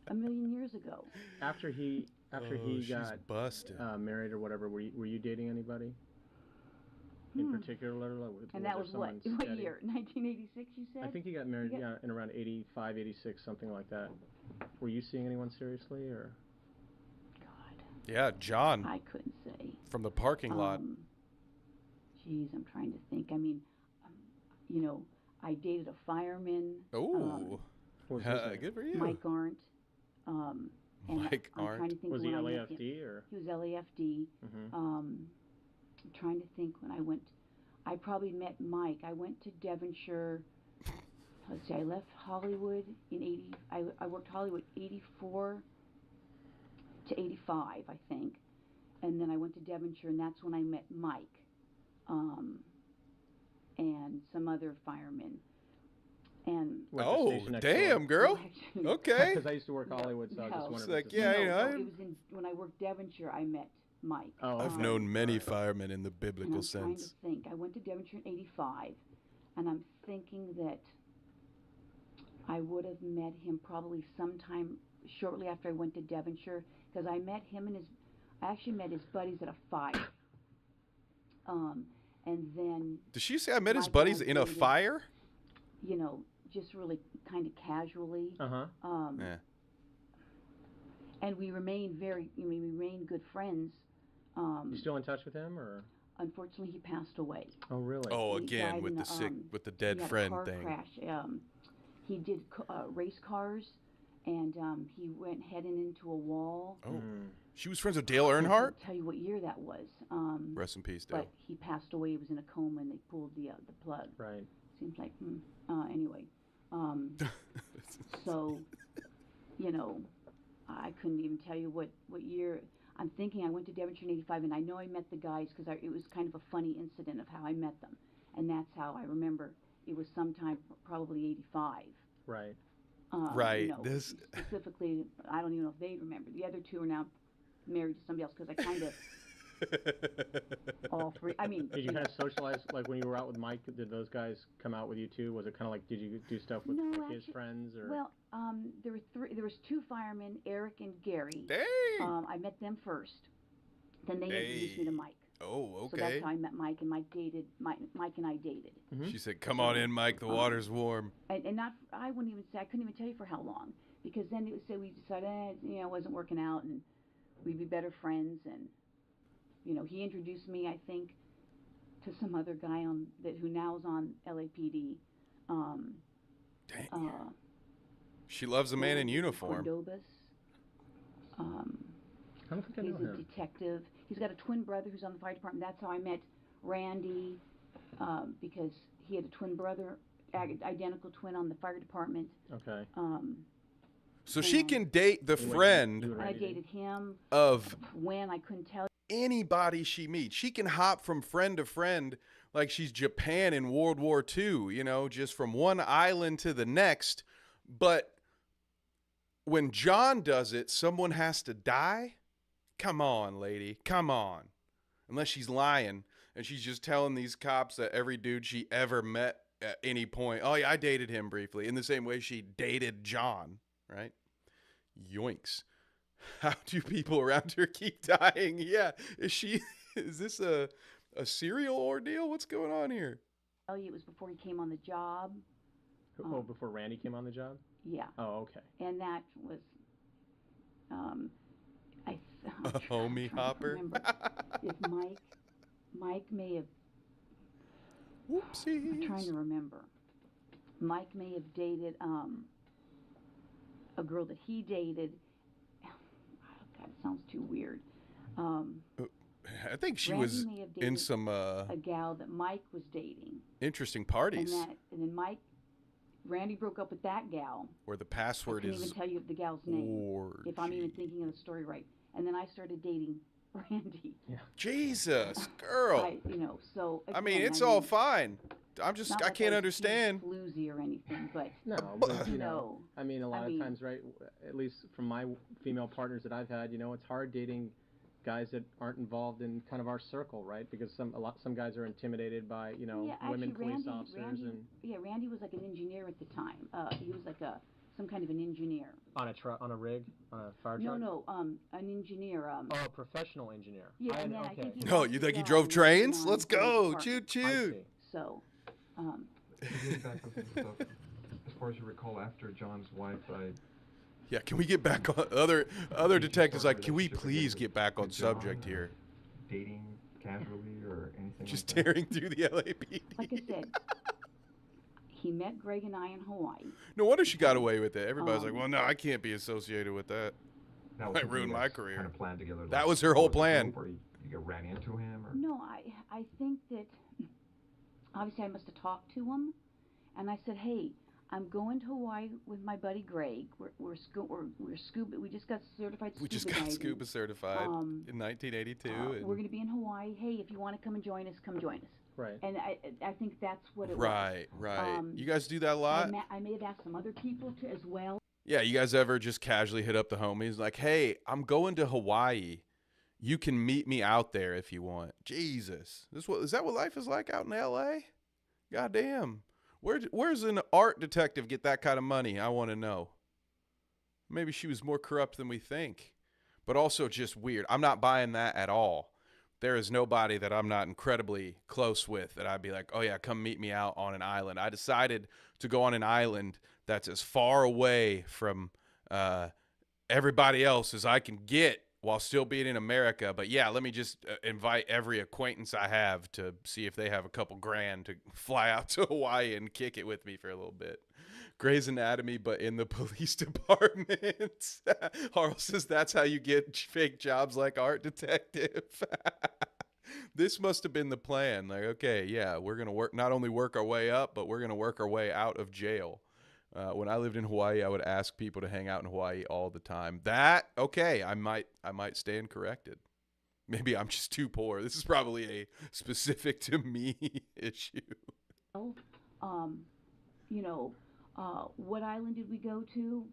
a million years ago. After he got busted. Married or whatever, were you dating anybody in particular? And that was what year? 1986, you said? I think he got married in around 85, 86, something like that. Were you seeing anyone seriously, or? God. Yeah, John. I couldn't say. From the parking lot. Geez, I'm trying to think. I mean, I dated a fireman. Oh, good for you. Mike Arndt. Mike I'm Arndt. trying to think Was he when LAFD or? He was LAFD. I'm trying to think when I went. I probably met Mike. I went to Devonshire. Let's see. I left Hollywood in 80. I worked Hollywood 84 to 85, I think, and then I went to Devonshire, and that's when I met Mike, and some other firemen. And damn, girl. Okay. Because I used to work Hollywood, so I was just wondering. It's like, it was when I worked Devonshire. I met Mike. Oh, I've known many firemen in the biblical I'm sense. trying to think. I went to Devonshire in 85, and I'm thinking that I would have met him probably sometime shortly after I went to Devonshire, because I met him and I actually met his buddies at a fire. And then. Did she say I met his buddies in a fire? Just really kind of casually. Yeah. And we remained good friends. You still in touch with him, or? Unfortunately, he passed away. Oh, really? Oh, again with with the dead friend thing. He had a car crash. He did race cars, and he went heading into a wall. Oh, she was friends with Dale Earnhardt? I can't tell you what year that was. Rest in peace, Dale. But he passed away. He was in a coma, and they pulled the plug. Right. Seems like, anyway. So, I couldn't even tell you what year. I'm thinking I went to Devonshire in 85, and I know I met the guys because it was kind of a funny incident of how I met them. And that's how I remember it was sometime probably 85. Right. Right. Specifically, I don't even know if they remember. The other two are now married to somebody else because I kind of... all three. I mean, did you kind of socialize, like when you were out with Mike? Did those guys come out with you too? Was it kind of like, did you do stuff with his friends, or? Well, there were three. There was two firemen, Eric and Gary. Dang. I met them first. Then they introduced me to Mike. Oh, okay. So that's how I met Mike, and Mike and I dated. She said, "Come on in, Mike. The water's warm." And not. I wouldn't even say. I couldn't even tell you for how long, because then it would say we decided, it wasn't working out, and we'd be better friends, and. He introduced me, I think, to some other guy who now is on LAPD. Dang. She loves a man in uniform. Cordobas. I don't think I know him. He's a detective. He's got a twin brother who's on the fire department. That's how I met Randy, because he had a twin brother, identical twin on the fire department. Okay. So she can date the friend. And I dated him. Of when I couldn't tell. Anybody she meets. She can hop from friend to friend like she's Japan in World War II, just from one island to the next. But when John does it, someone has to die? Come on, lady. Come on. Unless she's lying and she's just telling these cops that every dude she ever met at any point, oh yeah, I dated him briefly, in the same way she dated John, right? Yoinks. How do people around her keep dying? Yeah. Is this a serial ordeal? What's going on here? Oh, it was before he came on the job. Before Randy came on the job? Yeah. Oh, okay. And that was, a homie hopper? If Mike may have, whoopsies. I'm trying to remember. Mike may have dated, a girl that he dated. God, it sounds too weird. I think she was in some a gal that Mike was dating. Interesting parties. And then Randy broke up with that gal. Where the password I can't even tell you the gal's name. If I'm even thinking of the story right. And then I started dating Randy. Yeah. Jesus, girl. So. Again, I mean, it's all fine. I can't understand. Floozy or anything, but no, but, I mean, a lot of times, right? At least from my female partners that I've had, it's hard dating guys that aren't involved in kind of our circle, right? Because some guys are intimidated by, you know, Yeah, women actually, police officers Randy was like an engineer at the time. He was like some kind of an engineer. On a rig, on a fire truck. No, an engineer. Oh, a professional engineer. Yeah, and then I think he Oh, you think he drove trains? Let's go, choo I choo. see. So, Getting back to some stuff, as far as you recall, after John's wife died, Yeah, can we get back on other detectives? Like, can we please get back on with John, subject here? dating casually or anything Just like that? tearing through the LAPD. like I said, he met Greg and I in Hawaii. No wonder she got away with it. Everybody's like, well, no, I can't be associated with that. That was Might something ruin you my guys career. Kind of planned together. That like, was her whole as a plan. group, or you ran into him, or No, I think that obviously I must have talked to him, and I said, hey, I'm going to Hawaii with my buddy Greg. We're scuba. We just got certified scuba We just got diving. scuba certified in 1982. We're going to be in Hawaii. Hey, if you want to come and join us, come join us. Right. And I think that's what it was. Right. You guys do that a lot? I may have asked some other people to as well. Yeah, you guys ever just casually hit up the homies like, hey, I'm going to Hawaii. You can meet me out there if you want. Jesus. Is that what life is like out in L.A.? Goddamn. Where's an art detective get that kind of money? I want to know. Maybe she was more corrupt than we think. But also just weird. I'm not buying that at all. There is nobody that I'm not incredibly close with that I'd be like, oh, yeah, come meet me out on an island. I decided to go on an island that's as far away from everybody else as I can get while still being in America. But, yeah, let me just invite every acquaintance I have to see if they have a couple grand to fly out to Hawaii and kick it with me for a little bit. Grey's Anatomy, but in the police department. Harl says that's how you get fake jobs like art detective. This must have been the plan. Like, okay, yeah, we're going to not only work our way up, but we're going to work our way out of jail. When I lived in Hawaii, I would ask people to hang out in Hawaii all the time. Okay, I might stand corrected. Maybe I'm just too poor. This is probably a specific to me issue. What island did we go to?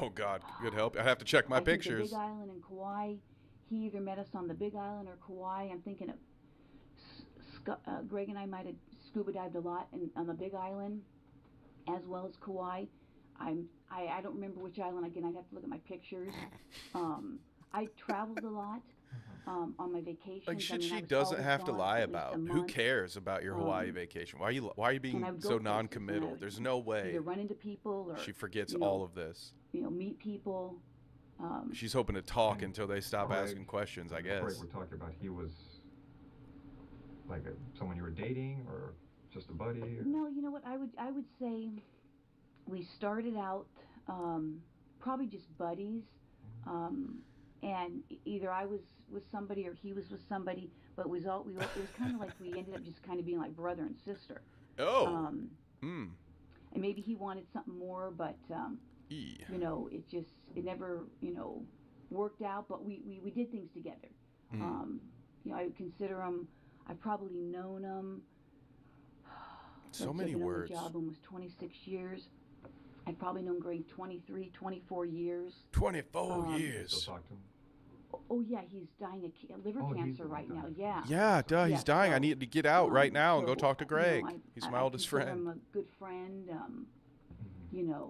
Oh, God, good help. I have to check my pictures. The Big Island in Kauai. He either met us on the Big Island or Kauai. I'm thinking of Greg and I might have scuba dived a lot on the Big Island, as well as Kauai. I don't remember which island. Again, I'd have to look at my pictures. I traveled a lot on my vacations. Like shit, she doesn't have to lie about. Who cares about your Hawaii vacation? Why are you being so non-committal? There's no way. Either run into people or she forgets all of this. Meet people. She's hoping to talk until they stop asking questions, I guess. We're talking about he was like someone you were dating or just a buddy? Or? No, you know what? I would say we started out probably just buddies, and either I was with somebody or he was with somebody, but it was kind of like we ended up just kind of being like brother and sister. Oh. And maybe he wanted something more, but it never worked out. But we did things together. I would consider him. I've probably known him. So many words. I've been on the job almost 26 years. I've probably known Greg 23, 24 years. 24 years. Still talk to him? Oh, yeah, he's dying of liver cancer right now, yeah. Yeah, duh, he's dying. I need to get out right now and go talk to Greg. He's my oldest friend. I'm a good friend,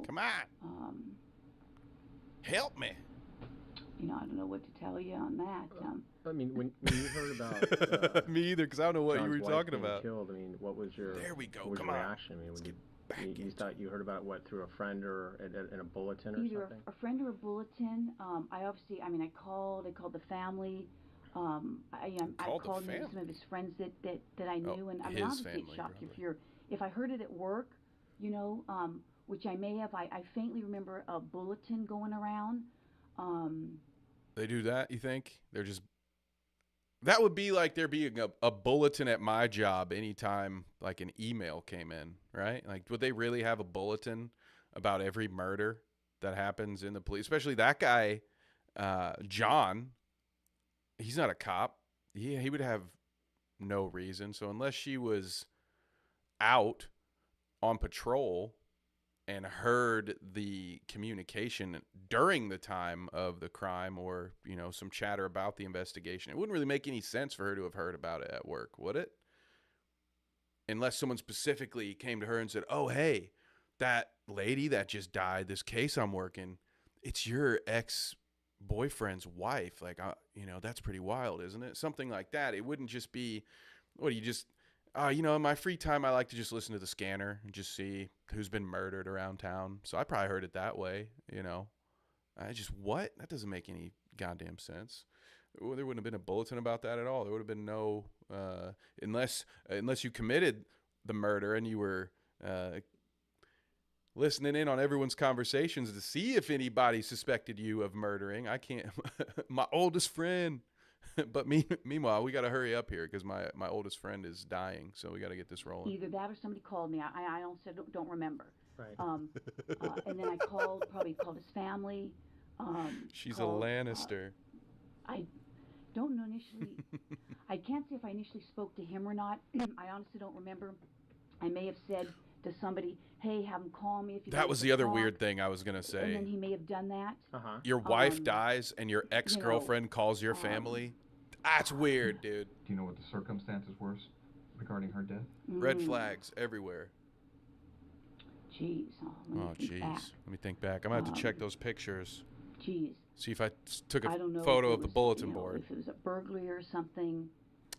Come on. Help me. I don't know what to tell you on that. I mean, when you heard about me either, because I don't know what John's you were wife talking being about. Killed, I mean, what was your reaction? I mean, you thought you heard about what through a friend or in a bulletin or either something? a friend or a bulletin. I called the family. I called maybe some of his friends that I knew, and obviously it shocked you if I heard it at work, which I may have. I faintly remember a bulletin going around. They do that, you think? That would be like there being a bulletin at my job anytime like an email came in, right? Like, would they really have a bulletin about every murder that happens in the police? Especially that guy, John. He's not a cop. He would have no reason. So unless she was out on patrol, and heard the communication during the time of the crime, or, you know, some chatter about the investigation, it wouldn't really make any sense for her to have heard about it at work, would it? Unless someone specifically came to her and said, oh, hey, that lady that just died, this case I'm working, it's your ex-boyfriend's wife. Like, you know, that's pretty wild, isn't it? Something like that. It wouldn't just be, what do you just, you know, in my free time, I like to just listen to the scanner and just see who's been murdered around town. So I probably heard it that way, you know. What? That doesn't make any goddamn sense. Well, there wouldn't have been a bulletin about that at all. There would have been no, unless you committed the murder and you were listening in on everyone's conversations to see if anybody suspected you of murdering. I can't, my oldest friend. But meanwhile, we got to hurry up here because my oldest friend is dying, so we got to get this rolling. Either that or somebody called me. I don't remember. Right. And then I probably called his family. She's a Lannister. I don't know initially. I can't say if I initially spoke to him or not. I honestly don't remember. I may have said to somebody, hey, have him call me if you That was the other weird thing I was going to say. And then he may have done that. Uh-huh. Your wife dies and your ex-girlfriend calls your family. That's weird, dude. Do you know what the circumstances were regarding her death? Red flags everywhere. Jeez. Let me think back. I'm going to have to check those pictures. Jeez. See if I took a photo of the bulletin board. If it was a burglary or something.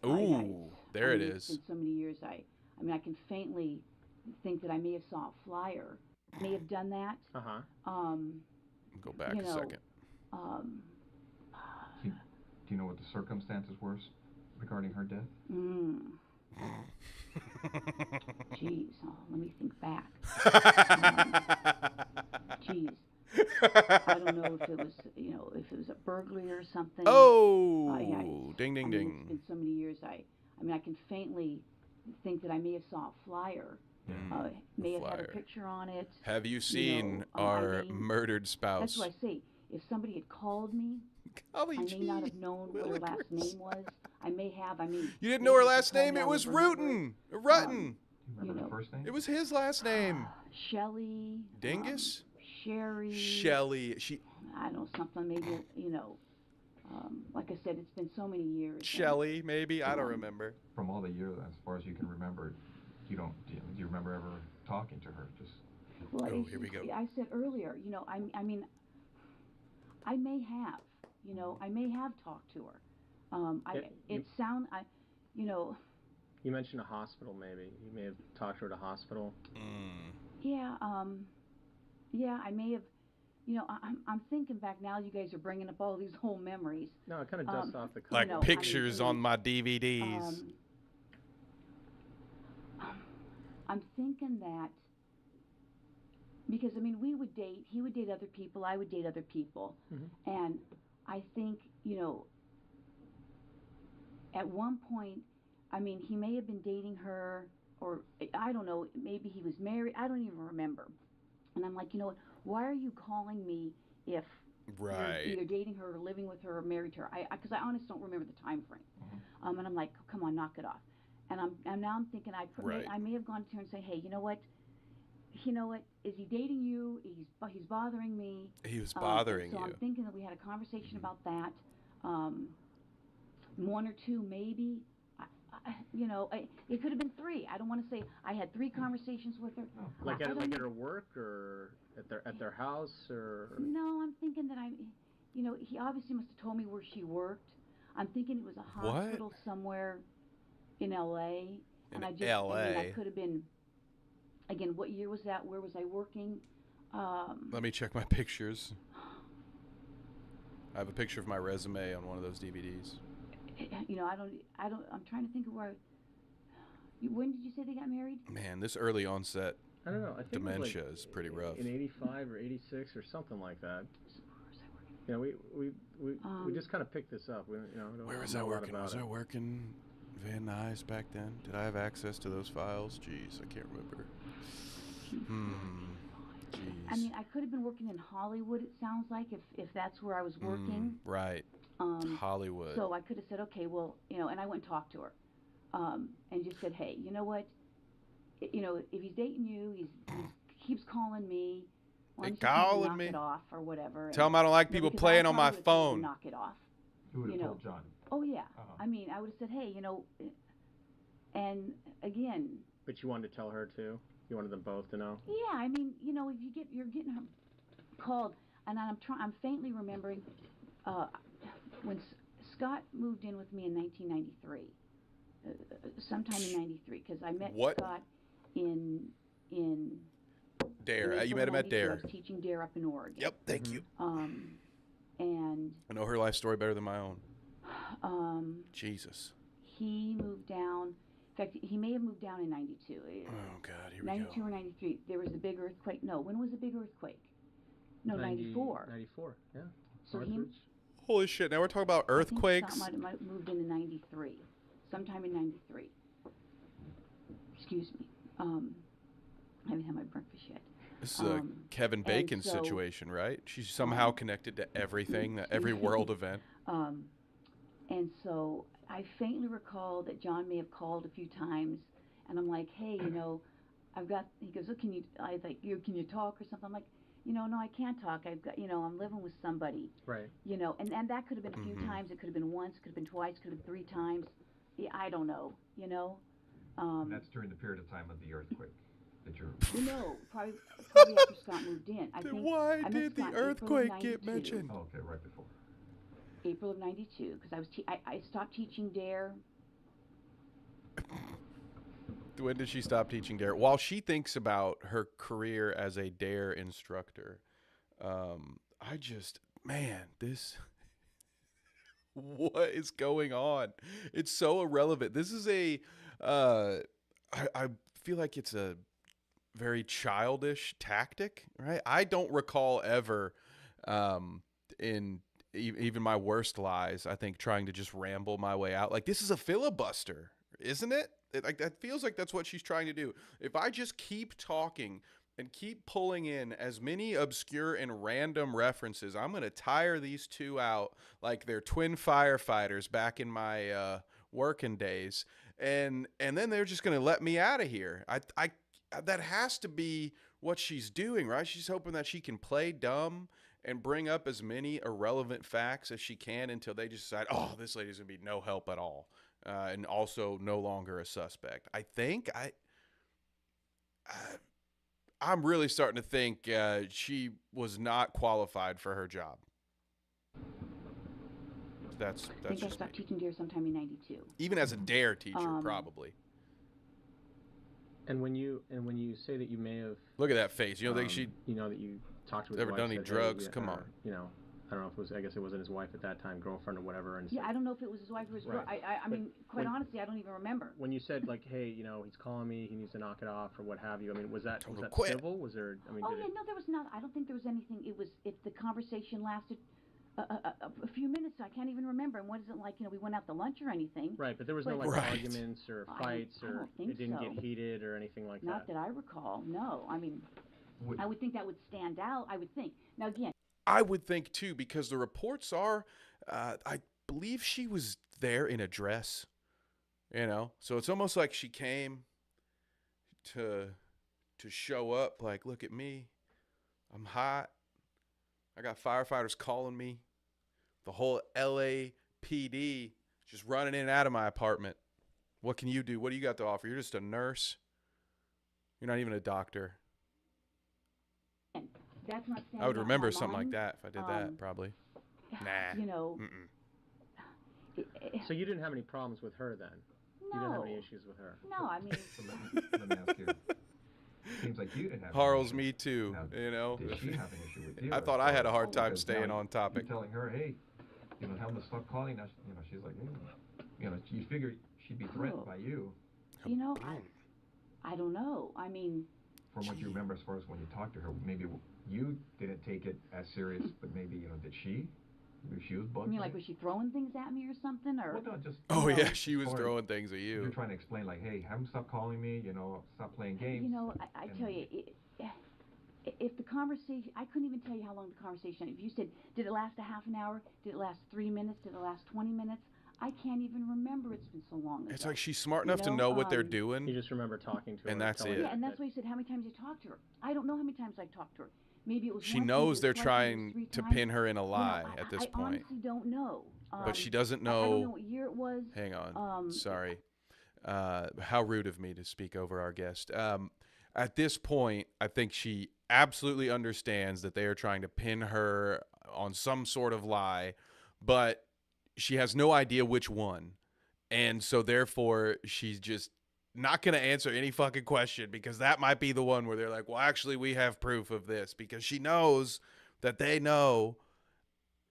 Ooh, there it is. It's been so many years. I mean, I can faintly think that I may have saw a flyer. May have done that. Uh-huh. Go back a second. Do you know what the circumstances were regarding her death? Jeez. Let me think back. Jeez. I don't know if it was, if it was a burglary or something. Oh, ding, ding, ding. It's been so many years. I mean, I can faintly think that I may have saw a flyer. May have had a picture on it. Have you seen our murdered spouse? That's what I say. If somebody had called me, I may not have known what her last name was. I may have. You didn't know her last name? It was Rutten. Remember her first name? It was his last name. Shelley. Dingus? Sherry. Shelley. I don't know, something maybe, like I said, it's been so many years. Shelley, maybe? I don't remember. From all the years, as far as you can remember, do you remember ever talking to her? Well, here we go. I said earlier, I mean, I may have, I may have talked to her. You mentioned a hospital, maybe. You may have talked to her at a hospital. Yeah, yeah, I may have, I'm thinking back now. You guys are bringing up all these whole memories. No, it kind of dusts off the cuff. Like pictures on my DVDs. I'm thinking that because, we would date, he would date other people, I would date other people. Mm-hmm. And I think, at one point, he may have been dating her, or I don't know, maybe he was married. I don't even remember. And I'm like, why are you calling me if you're either dating her or living with her or married to her? Because I honestly don't remember the time frame. Mm-hmm. And I'm like, come on, knock it off. And now I'm thinking I may have gone to her and say, hey, you know what? Is he dating you? He's bothering me. He was bothering you. So I'm thinking that we had a conversation about that. One or two, maybe. It could have been three. I don't want to say I had 3 conversations with her. Like at her work or at their house or. No, I'm thinking that he obviously must have told me where she worked. I'm thinking it was a hospital somewhere in L.A. And I could have been. Again, what year was that? Where was I working? Let me check my pictures. I have a picture of my resume on one of those DVDs. I'm trying to think of where. When did you say they got married? Man, this early onset I don't know. I think dementia is pretty rough. In 85 or 86 or something like that. We just kind of picked this up. Where was I working? Was I working Van Nuys back then? Did I have access to those files? Jeez, I can't remember. Jeez. I could have been working in Hollywood, it sounds like, if that's where I was working. Right. Hollywood. So I could have said, okay, well, and I went and talked to her, and just said, hey, you know what? If he's dating you, keeps calling me. Why They don't you come and calling knock me. it off or whatever? Tell them I don't like people playing on my phone. phone. Knock it off. You would have told John. Oh yeah. Uh-huh. I mean, I would have said, hey, and again. But you wanted to tell her too. You wanted them both to know. Yeah, I mean, if you're getting called, and I'm faintly remembering when Scott moved in with me in 1993, sometime in '93, because I met Scott in Dare. You met him at Dare. I was teaching Dare up in Oregon. Yep, thank you. And I know her life story better than my own. Jesus. He moved down. In fact, he may have moved down in '92. Oh God, here we 92 go. or '93. There was a big earthquake. No, when was the big earthquake? No, 94. 94. Yeah. So Holy shit! Now we're talking about earthquakes. I think Scott might have moved in '93, sometime in '93. Excuse me. I haven't had my breakfast yet. This is a Kevin Bacon situation, right? She's somehow connected to everything, every world event. And so I faintly recall that John may have called a few times, and I'm like, hey, I've got. He goes, oh, can you talk or something? I'm like, no, I can't talk. I've got, I'm living with somebody. Right. And that could have been a few times. It could have been once. It could have been twice. It could have been 3 times. Yeah, I don't know. And that's during the period of time of the earthquake that you're. No, probably after Scott moved in. Why did the earthquake get mentioned? Oh, okay, right before. April of '92, because I stopped teaching Dare. When did she stop teaching Dare? While she thinks about her career as a Dare instructor, this, what is going on? It's so irrelevant. This is I feel like it's a very childish tactic, right? I don't recall ever, in even my worst lies, I think, trying to just ramble my way out. Like, this is a filibuster, isn't it? That feels like that's what she's trying to do. If I just keep talking and keep pulling in as many obscure and random references, I'm going to tire these two out like they're twin firefighters back in my working days. And then they're just going to let me out of here. I that has to be what she's doing, right? She's hoping that she can play dumb and bring up as many irrelevant facts as she can until they just decide, oh, this lady's going to be no help at all. And also no longer a suspect. I think I'm really starting to think she was not qualified for her job. That's I think I stopped teaching Dare sometime in '92. Even as a Dare teacher, probably. And when you say that you may have look at that face, that you talked to his ever wife, done any drugs? Come on. I don't know if it was. I guess it wasn't his wife at that time, girlfriend or whatever. And I don't know if it was his wife or his girl. I mean, quite honestly, I don't even remember. When you said like, hey, he's calling me, he needs to knock it off or what have you. I mean, was that civil? Was there? I mean, no, there was not. I don't think there was anything. It was if the conversation lasted a few minutes. I can't even remember. And what is it like? We went out to lunch or anything. Right, but there was no arguments or fights or it didn't get heated or anything like that. Not that I recall. No, I mean, I would think that would stand out. I would think. Now again. I would think too, because the reports are, I believe she was there in a dress, so it's almost like she came to show up like, look at me, I'm hot, I got firefighters calling me, the whole LAPD just running in and out of my apartment. What can you do? What do you got to offer? You're just a nurse. You're not even a doctor. That's not I would remember something like that if I did that, probably. Nah. So you didn't have any problems with her then? No. You didn't have any issues with her? No, I mean. So let me ask you. Seems like you didn't have. Harl's me too. Now, did she have an issue with you? I thought I had a hard time staying on topic. You're telling her, hey, tell them to stop calling. Now, she's like, you figure she'd be threatened by you. I don't know. I mean. From what you remember, as far as when you talked to her, maybe you didn't take it as serious, but maybe did she? Maybe she was bugged. You mean like was she throwing things at me or something, or? Well, no, just. Yeah, she was throwing things at you. You're trying to explain like, hey, have them stop calling me. Stop playing games. I tell you, if the conversation, I couldn't even tell you how long the conversation. If you said, did it last a half an hour? Did it last 3 minutes? Did it last 20 minutes? I can't even remember. It's been so long ago. It's like she's smart enough to know what they're doing. You just remember talking to her. And that's it. Yeah, and that's why you said how many times you talked to her. I don't know how many times I talked to her. Maybe it was She once, knows maybe they're it was twice, trying maybe it was to 3 times. pin her in a lie at this I point. honestly don't know. But she doesn't know. I don't know what year it was. Hang on. Sorry. How rude of me to speak over our guest. At this point, I think she absolutely understands that they are trying to pin her on some sort of lie, but she has no idea which one. And so therefore, she's just not going to answer any fucking question, because that might be the one where they're like, well, actually, we have proof of this, because she knows that they know,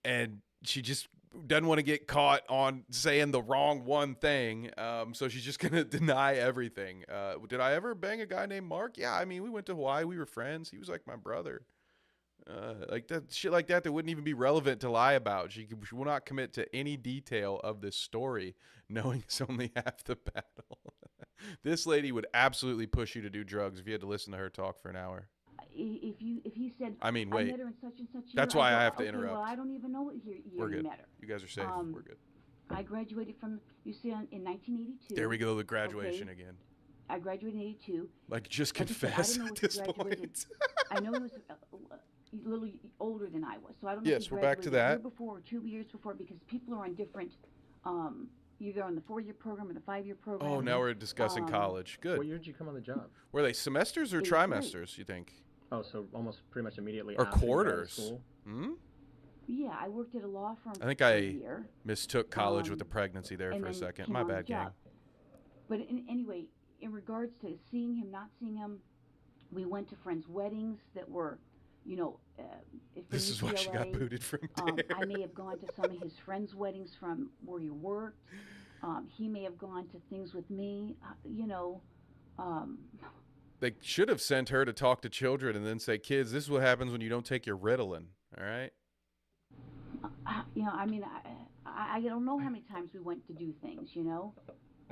and she just doesn't want to get caught on saying the wrong one thing. So she's just going to deny everything. Did I ever bang a guy named Mark? Yeah, I mean, we went to Hawaii. We were friends. He was like my brother. Like that shit like that wouldn't even be relevant to lie about. She will not commit to any detail of this story, knowing it's only half the battle. This lady would absolutely push you to do drugs if you had to listen to her talk for an hour. If he said, I mean, wait. I met her in such and such year, That's why I have to okay, interrupt. Well, I don't even know what year We're you good. met her. You guys are safe. We're good. I graduated from UCLA in 1982. There we go, the graduation again. I graduated in 82. Like, just Like I said, I confess don't know at if he this graduated. point. I know he was a little older than I was, so I don't know Yes, if he we're back to graduated a that. year before or 2 years before, because people are on different, either on the 4-year program or the 5-year program. Oh, now we're discussing college. Good. What year did you come on the job? Were they semesters or 83. trimesters, you think? Oh, so almost pretty much immediately Or after you got out of quarters? school? Hmm? Yeah, I worked at a law firm I think for I a year. mistook college with the pregnancy there and for a then second. came My on the bad, gang. job. But anyway, in regards to seeing him, not seeing him, we went to friends' weddings that were, This is why she got booted from there. I may have gone to some of his friends' weddings from where he worked. He may have gone to things with me, They should have sent her to talk to children and then say, kids, this is what happens when you don't take your Ritalin, all right? I mean, I don't know how many times we went to do things,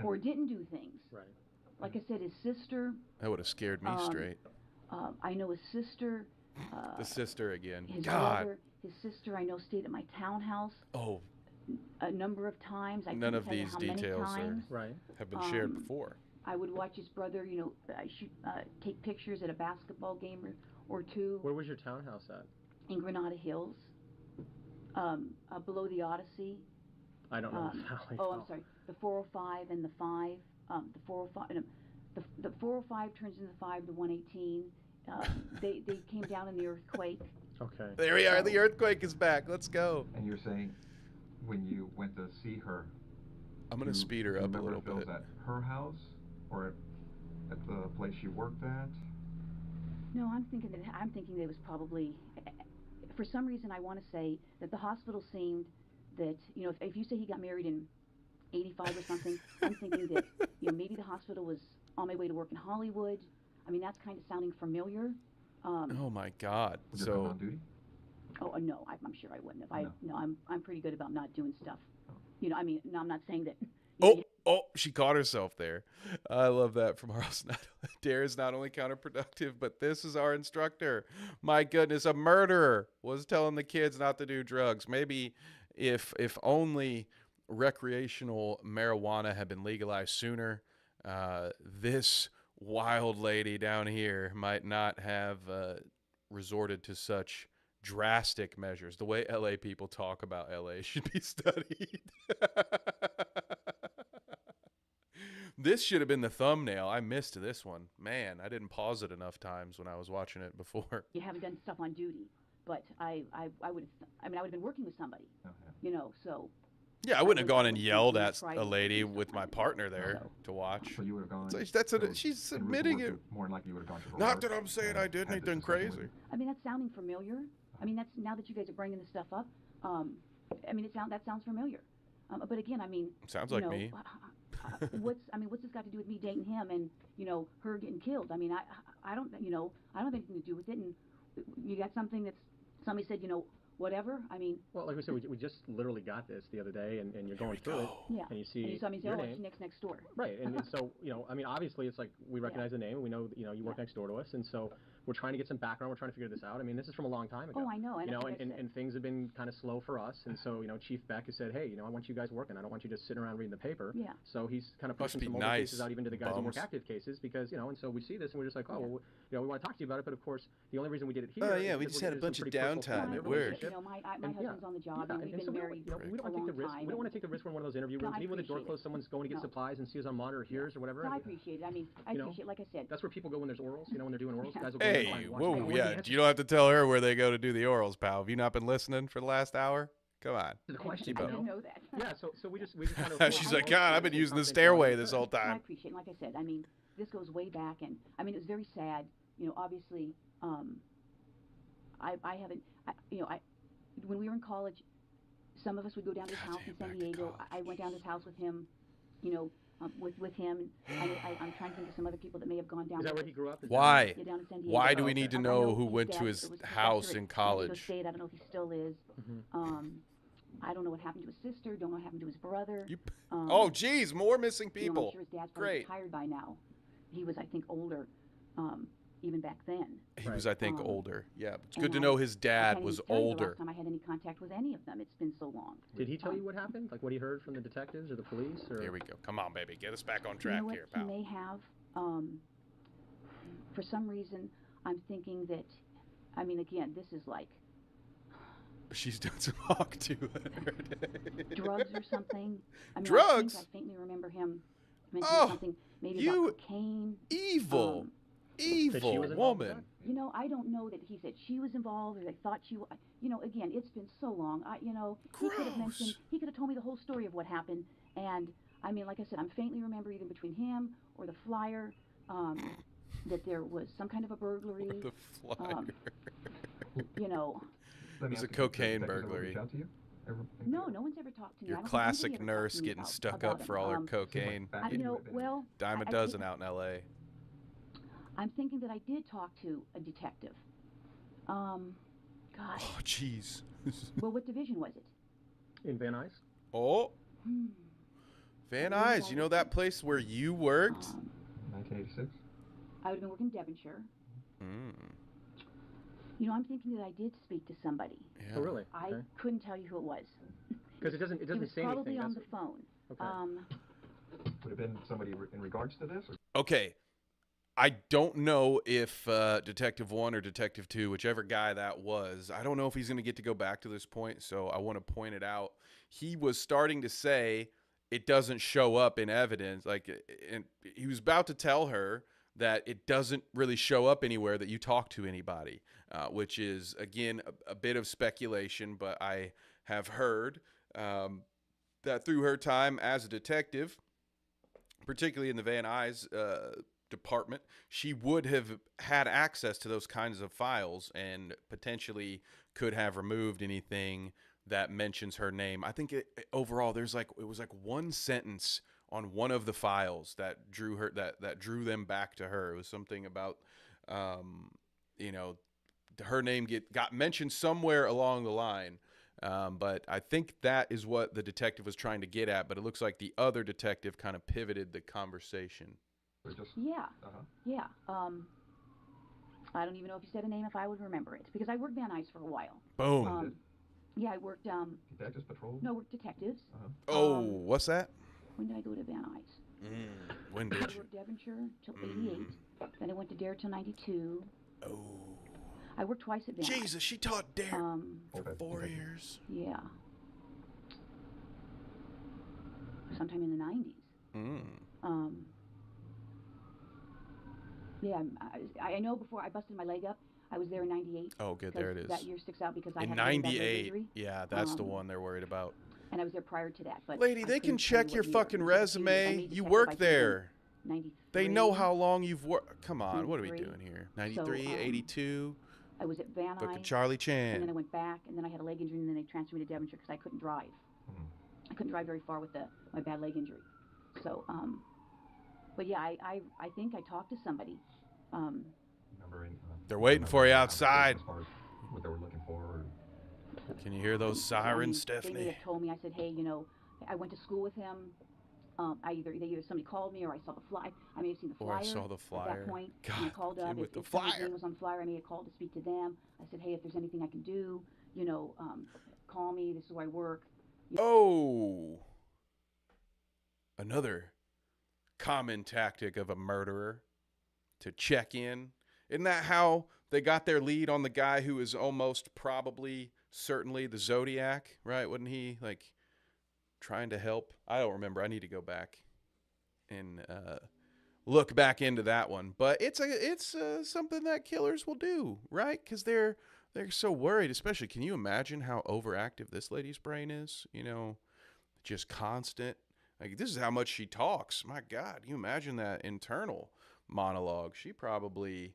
or didn't do things. Right. Like I said, his sister. That would have scared me straight. I know his sister. The sister again. His God. brother, his sister, I know, stayed at my townhouse Oh, a number of times. I none couldn't of tell you these how many details times. Right. have been shared before. I would watch his brother, take pictures at a basketball game or two Where was your townhouse at? in Granada Hills, below the Odyssey. I don't know the valley. Oh, I'm sorry. The 405 and the 5. The 405. The 405 turns into the 5. The 118. They came down in the earthquake. Okay. There we are. The earthquake is back. Let's go. And you're saying when you went to see her, I'm going to speed her up a little if it was bit. at her house or at the place she worked at? No, I'm thinking that it was probably, for some reason, I want to say that the hospital seemed that, if you say he got married in 85 or something, I'm thinking that, maybe the hospital was on my way to work in Hollywood. I mean, that's kind of sounding familiar. Oh my God. Would you come on duty? Oh no, I'm sure I wouldn't have. No. I'm pretty good about not doing stuff. Oh. I mean, no, I'm not saying that. She caught herself there. I love that from Harl's. Dare is not only counterproductive, but this is our instructor. My goodness, a murderer was telling the kids not to do drugs. Maybe if only recreational marijuana had been legalized sooner, this wild lady down here might not have resorted to such drastic measures. The way LA people talk about LA should be studied. This should have been the thumbnail. I missed this one. Man, I didn't pause it enough times when I was watching it before. You haven't done stuff on duty, but I would have been working with somebody, so. Yeah, I wouldn't have gone and yelled at a lady with my partner there to watch. So you would have gone. She's admitting it. More than likely you would have gone to Not that I'm saying I did anything crazy. I mean, that's sounding familiar. I mean, that's now that you guys are bringing this stuff up. I mean, that sounds familiar. But again, I mean, sounds like me. What's this got to do with me dating him and her getting killed? I mean, I don't have anything to do with it. And you got something that's somebody said, whatever. I mean. Well, like we said, we just literally got this the other day, and you're going through it, yeah. and you see and you saw me say, your oh, name. it's next door. Right, and so, I mean, obviously it's like we recognize the name, and we know that, you work next door to us, and so we're trying to get some background, we're trying to figure this out. I mean, this is from a long time ago. Oh, I know. And things have been kind of slow for us, and so, Chief Beck has said, hey, I want you guys working. I don't want you just sitting around reading the paper. Yeah. So he's kind of pushing some older cases out even to the guys who work active cases, because, and so we see this, and we're just like, oh, well, we want to talk to you about it, but of course, the only reason we did it here is we just had a bunch of downtime at work. My husband's on the job, and we've been married we don't want to take the risk. We don't want to take the risk when one of those interview rooms, even with the door closed, someone's going to get supplies and see us on monitor, hears or whatever. No, I appreciate it. I mean, I appreciate, like I said. That's where people go when there's orals, when they're doing orals. Guys will go Hey, whoa, yeah, you don't have to tell her where they go to do the orals, pal. Have you not been listening for the last hour? Come on. I didn't know that. Yeah, so we just kind of. She's like, God, I've been using the stairway this whole time. I appreciate it. Like I said, I mean, this goes way back, and I mean, it was very sad. Obviously, I haven't, when we were in college, some of us would go down to his house in San Diego. I went down to his house with him, with him. I'm trying to think of some other people that may have gone down. Is that where he grew up? Why? Yeah, down in San Diego. Why do we need to know who went to his house in college? I don't know if he still is. I don't know what happened to his sister. Don't know what happened to his brother. Oh, geez, more missing people. I'm sure his dad's probably retired by now. He was, I think, older. Even back then. He was, I think, older. Yeah, it's good to know his dad was older. Last time I had any contact with any of them, it's been so long. Did he tell you what happened? Like what he heard from the detectives or the police? Or? Here we go. Come on, baby, get us back on track here, pal. He may have. For some reason, I'm thinking that. I mean, again, this is like. She's done some hawk to drugs or something. I mean, drugs. I faintly remember him mentioning something maybe about cocaine. Evil. Evil woman. I don't know that he said she was involved or they thought she was. Again, it's been so long. He could have mentioned, he could have told me the whole story of what happened. And, I mean, like I said, I'm faintly remember either between him or the flyer that there was some kind of a burglary. The flyer. It was a cocaine burglary. No, no one's ever talked to me. Your classic nurse getting stuck up for all her cocaine. Dime a dozen out in L.A. I'm thinking that I did talk to a detective. Gosh. Oh, jeez. Well, what division was it? In Van Nuys. Oh. Van Nuys. You know that place where you worked? 1986. I would have been working in Devonshire. I'm thinking that I did speak to somebody. Yeah. Oh, really? I couldn't tell you who it was. Because it doesn't say anything. Probably on the phone. Okay. Would have been somebody in regards to this? Or? Okay. I don't know if Detective 1 or Detective 2, whichever guy that was, I don't know if he's going to get to go back to this point, so I want to point it out. He was starting to say it doesn't show up in evidence. And he was about to tell her that it doesn't really show up anywhere that you talk to anybody, which is, again, a bit of speculation, but I have heard that through her time as a detective, particularly in the Van Nuys department, she would have had access to those kinds of files and potentially could have removed anything that mentions her name. I think overall it was one sentence on one of the files that drew drew them back to her. It was something about her name got mentioned somewhere along the line. But I think that is what the detective was trying to get at, but it looks like the other detective kind of pivoted the conversation. Yeah. Yeah. I don't even know if you said a name if I would remember it, because I worked Van Nuys for a while. Boom. Yeah, I worked. Detectives patrol? No, I worked detectives. What's that? When did I go to Van Nuys? When did you? I worked Devonshire till 88. Then I went to Dare till 92. Oh. I worked twice at Van Nuys. Jesus, she taught Dare for 4 years. Yeah. Sometime in the 90s. Yeah, I know before I busted my leg up, I was there in 98. Oh, good, there it is. That year sticks out because I had in a bad leg 98. injury. Yeah, that's the one they're worried about. And I was there prior to that. But lady, they can check your fucking resume. You work there. 93. They know how long you've worked. Come on, what are we doing here? 93, 82. I was at Van Nuys. Look at Charlie Chan. And then I went back, and then I had a leg injury, and then they transferred me to Devonshire because I couldn't drive. I couldn't drive very far with my bad leg injury. So, but yeah, I think I talked to somebody. They're waiting for you outside. As far as what they were looking for. Can you hear those sirens, Stephanie? They may have told me. I said, hey, you know, I went to school with him. Either somebody called me or I saw the flyer. I may have seen the flyer. Or I saw the flyer. At that point, God, and I called up. with the if somebody's flyer. name was on the flyer, I may have called to speak to them. I said, hey, if there's anything I can do, you know, call me. This is where I work. Oh, another common tactic of a murderer, to check in. Isn't that how they got their lead on the guy who is almost probably certainly the Zodiac, right? Wasn't he like trying to help? I don't remember. I need to go back and look back into that one. But it's something that killers will do, right? Because they're so worried. Especially, can you imagine how overactive this lady's brain is? You know, just constant. Like, this is how much she talks. My God, you imagine that internal monologue. She probably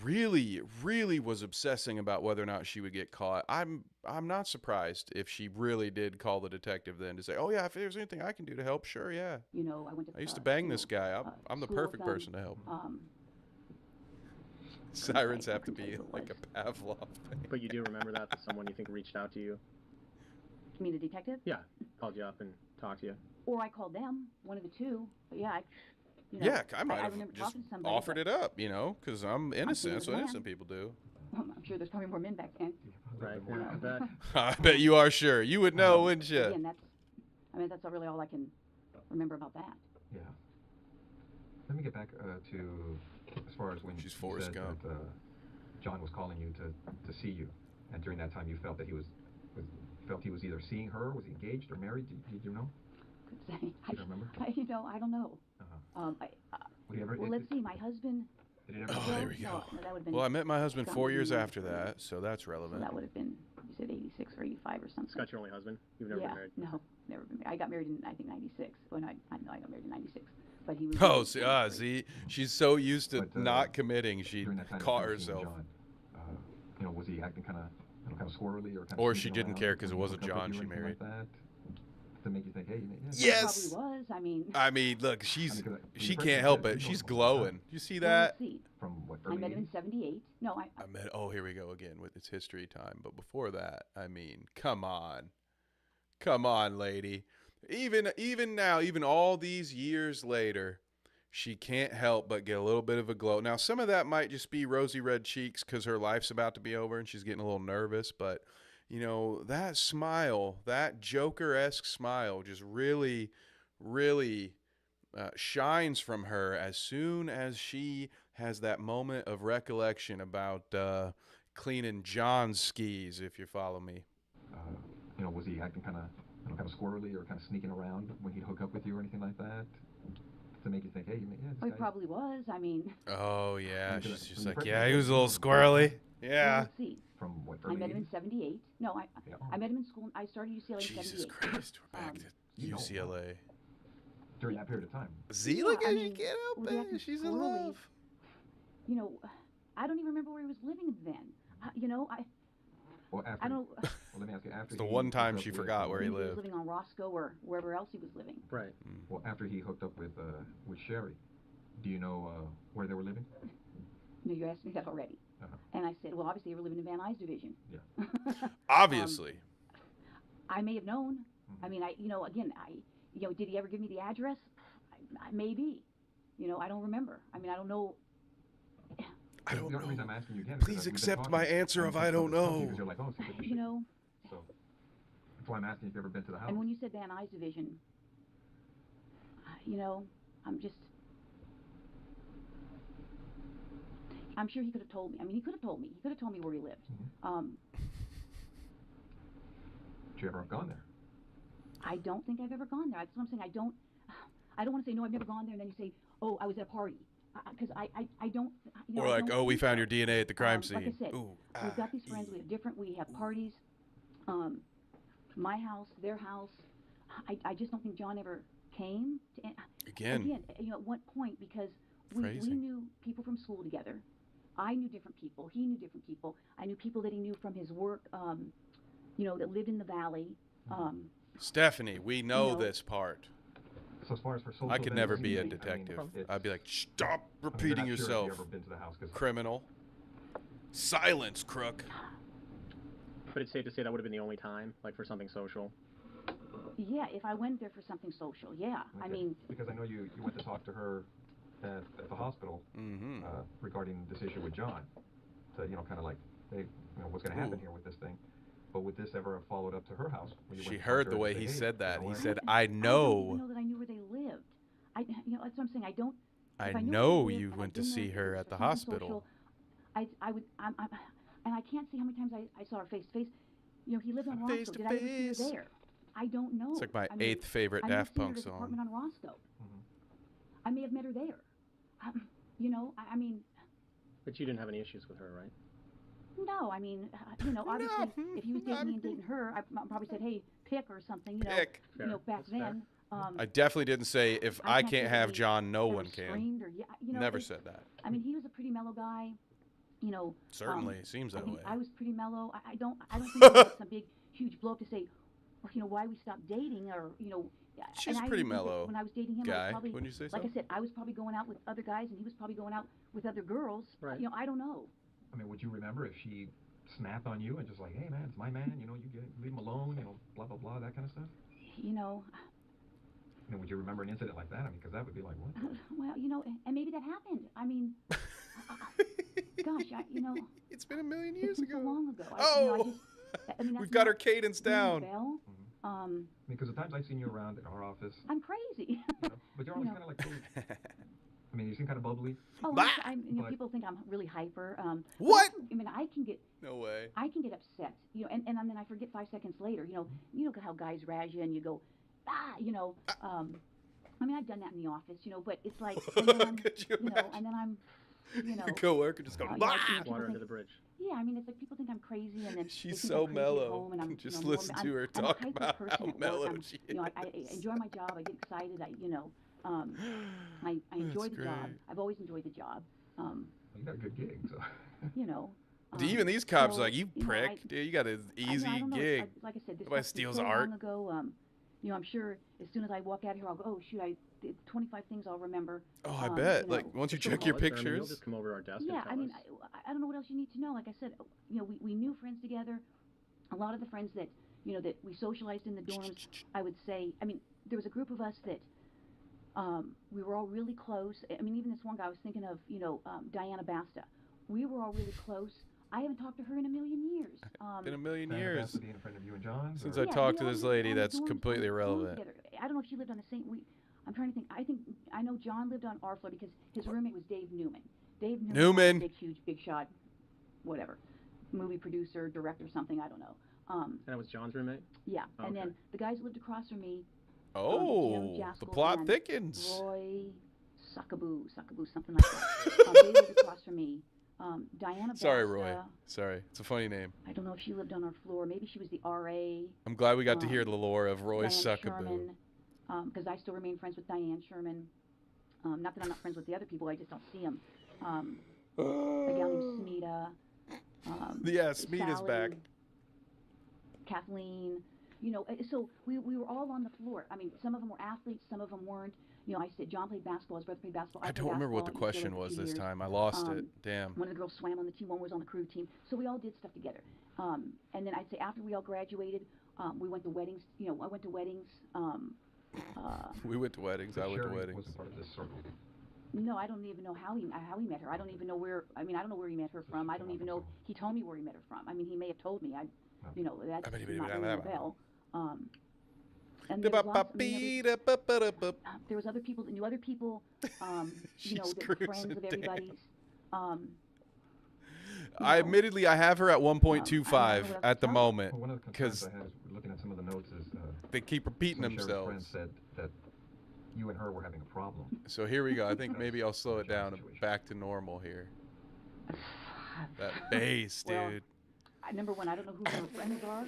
really, really was obsessing about whether or not she would get caught. I'm not surprised if she really did call the detective then to say, oh yeah, if there's anything I can do to help, sure, yeah. You know, I used to bang this guy. I'm the perfect person to help. Sirens have to be like a Pavlov thing. But you do remember that someone you think reached out to you? You mean a detective? Yeah, called you up and talked to you. Or I called them, one of the two. But yeah, you know, yeah, I might have remember just talking to somebody, offered it up, you know, because I'm innocent, so innocent people do. I'm sure there's probably more men back then. Right, yeah, I bet. I bet you are sure. You would know, wouldn't you? Again, that's not really all I can remember about that. Yeah. Let me get back to as far as when She's you Forrest said Gump. that John was calling you to see you, and during that time you felt that he was either seeing her, was he engaged or married? Did you know? Could say. Do you remember? I don't know. Would he ever, well, let's see. My husband. Did it ever? Oh, there we go. No, that would have been. Well, I met my husband 4 years something- after that, so that's So relevant. that would have been, you said 86 or 85 or something. Scott's your only husband? You've never been married? No, never been married. I got married in, I think, 96. Well, no, I got married in 96. But he was. Oh, see, she's so used to But, not committing, she during that time caught you seeing herself. John, you know, was he acting kind of squirrely or kind of? Or she didn't care 'cause it wasn't John she married. Like that, to make you think, hey, Yes! Probably was. I mean, look, she the can't person help said it. you She's don't know about glowing. You see Well, that? let's see. from what? I Early met him in 80s? 78. No, Oh, here we go again with it's history time. But before that, I mean, come on, lady. Even now, even all these years later, she can't help but get a little bit of a glow. Now, some of that might just be rosy red cheeks because her life's about to be over and she's getting a little nervous. But, you know, that smile, that Joker-esque smile just really, really shines from her as soon as she has that moment of recollection about cleaning John's skis, if you follow me. You know, was he acting kind of squirrely or kind of sneaking around when he'd hook up with you or anything like that? To make you think, hey, yeah, this he guy. probably was. I mean. Oh, yeah. Because She's when just you like, first yeah, met he was a him, little squirrely. Well, Yeah. let's see. From what? I Early met him in 80s? 78. No, Yeah. I met him in school. I started UCLA in 78. Jesus Christ. We're back to you know, UCLA. During that period of time. Z, Yeah, look I at mean, you. Get was up he there. acting She's in squirrely? love. You know, I don't even remember where he was living then. You know, Well, after. I don't. Well, let me ask you. After It's the he one time hooked she up forgot with, where he maybe lived. was living on Roscoe or wherever else he was living. Right. Well, after he hooked up with Sherry, do you know where they were living? No, you asked me that already. And I said, well, obviously they were living in Van Nuys division. Yeah. Obviously. I may have known. I mean, again, did he ever give me the address? Maybe. You know, I don't remember. I mean, I don't know. I don't The only reason know. I'm asking you again is Please because we've been accept talking my answer and of I don't it's touchy know. because you're like, oh, it's a good You know, So that's why I'm asking if you've ever been to the house. and when you said Van Nuys division, I'm sure he could have told me. I mean, he could have told me. He could have told me where he lived. Did you ever have gone there? I don't think I've ever gone there. That's what I'm saying. I don't want to say, no, I've never gone there, and then you say, oh, I was at a party. Because I don't. Or I like, don't oh, we think found so. your DNA at the crime Like I scene. said, Ooh, we've got these friends. We have different. We have parties. My house, their house. I just don't think John ever came. Again, at what point? Because we knew people from school together. I knew different people. He knew different people. I knew people that he knew from his work. That lived in the valley. Stephanie, we know this part. So as far as for social I could never be a events, detective. it's- I'd be like, stop I'm repeating not sure if yourself, you've ever been to the house 'cause criminal. Silence, crook. But it's safe to say that would have been the only time, like for something social. Yeah, if I went there for something social, yeah. Okay. I mean, because I know you went to talk to her at the hospital regarding this issue with John. To kind of like, hey, what's going to happen here with this thing? But would this ever have followed up to her house? She heard the way he said that. He said, I don't even know that I knew where they lived. That's what I'm saying. I don't. I If I knew know where they lived you and went I'd to been there see for her at the something hospital. social, I would, and I can't say how many times I saw her face to face. He lived on Face Roscoe. to Did I ever see her face. there? I don't know. It's like my I mean, 8th favorite I never Daft seen her Punk at his song. apartment on Roscoe. Mm-hmm. I may have met her there. I mean. But you didn't have any issues with her, right? No, I mean, obviously, if he was dating me and dating her, I probably said, hey, pick or something, Pick. back That's then. I definitely didn't say, if I can't say have that John, no they one were can. strained or, Never said that. I mean, he was a pretty mellow guy, Certainly, seems I that think way. I was pretty mellow. I don't think it was some big, huge blow up to say, why we stopped dating or, She's and I pretty even think that mellow when I was dating him, I guy, was probably, wouldn't you say so? like I said, I was probably going out with other guys and he was probably going out with other girls. Right. I don't know. I mean, would you remember if she snapped on you and just like, hey man, it's my man, you leave him alone, blah blah blah, that kind of stuff? Would you remember an incident like that? I mean, because that would be like, what? Well, and maybe that happened. I mean, gosh, it's been a million years it's been ago. so long ago. Oh, that's we've got not our cadence down. Bell. Because the times I've seen you around at our office, I'm crazy. but you're always kind of like cool. I mean, you seem kind of bubbly. Oh, Bah! people think I'm really hyper. What? I mean, I can get. No way. I can get upset, and then I forget 5 seconds later. You know how guys razz you and you go, I mean, I've done that in the office, but it's like, and then I'm, Could you and then I'm, Your coworker just going, Water under the bridge. Yeah, I mean, it's like people think I'm crazy, and then She's they think so I'm crazy at mellow. home, and I'm, Just more- listen to her I'm talk a hyper about person how at work. mellow I'm, she I enjoy my job. I get excited. I enjoy That's the job. great. I've always enjoyed the job. You got a good gig, so. Even these cops so, are like, you prick. Dude, you got an easy I don't know, gig. like I said, this Nobody stuff was steals so art. long ago. I'm sure as soon as I walk out here, I'll go, oh shoot, 25 things I'll remember. Oh, I bet. Like, once you check your You'll pictures. just come over to our desk Yeah, and tell I mean, us. I don't know what else you need to know. Like I said, we knew friends together. A lot of the friends that that we socialized in the dorms, I would say. I mean, there was a group of us that we were all really close. I mean, even this one guy I was thinking of, Diana Basta. We were all really close. I haven't talked to her in a million years. Been a million Diana years. Basta being a friend of you and John's, Since or- I Yeah, talked to we all this lived lady, on the that's dorms, completely on the dorms irrelevant. together. I don't know if she lived on the same. I'm trying to think. I know John lived on our floor because his roommate was Dave Newman. Dave Newman. Big shot, whatever, movie producer, director, something. I don't know. And that was John's roommate? Yeah, Okay. and then the guys who lived across from me. Oh, Jim the Jaskell plot and thickens. Roy Suckaboo, something like that. They lived across from me. Diana Sorry, Basta, Roy. Sorry. It's a funny name. I don't know if she lived on our floor. Maybe she was the RA. I'm glad we got to hear the lore of Roy Diane Suckaboo. Sherman, because I still remain friends with Diane Sherman. Not that I'm not friends with the other people, I just don't see them. A gal named Smita. Yeah, Smita's Sally, back. Kathleen. So we were all on the floor. I mean, some of them were athletes, some of them weren't. I said John played basketball, his brother played basketball. I played don't remember what the basketball, question for was 2 this years. time. I lost it. Damn. One of the girls swam on the team, one was on the crew team. So we all did stuff together. And then I'd say after we all graduated, we went to weddings. I went to weddings. We went to weddings. So I went to Sherry weddings. wasn't part of this circle. No, I don't even know how he met her. I don't even know where. I mean, I don't know where he met her from. I don't even know. He told me where he met her from. I mean, he may have told me. That's not ringing a bell. And there was lots, there was other people that knew other people. That were friends of everybody's. Admittedly, I have her at 1.25 at the moment Well, one of the concerns because I had is looking at some of the notes is they keep repeating some Sherry's themselves. friends said that you and her were having a problem. So here we go. I think maybe I'll slow it down and back to normal here. That bass, Well, dude. Number one, I don't know who her friends are.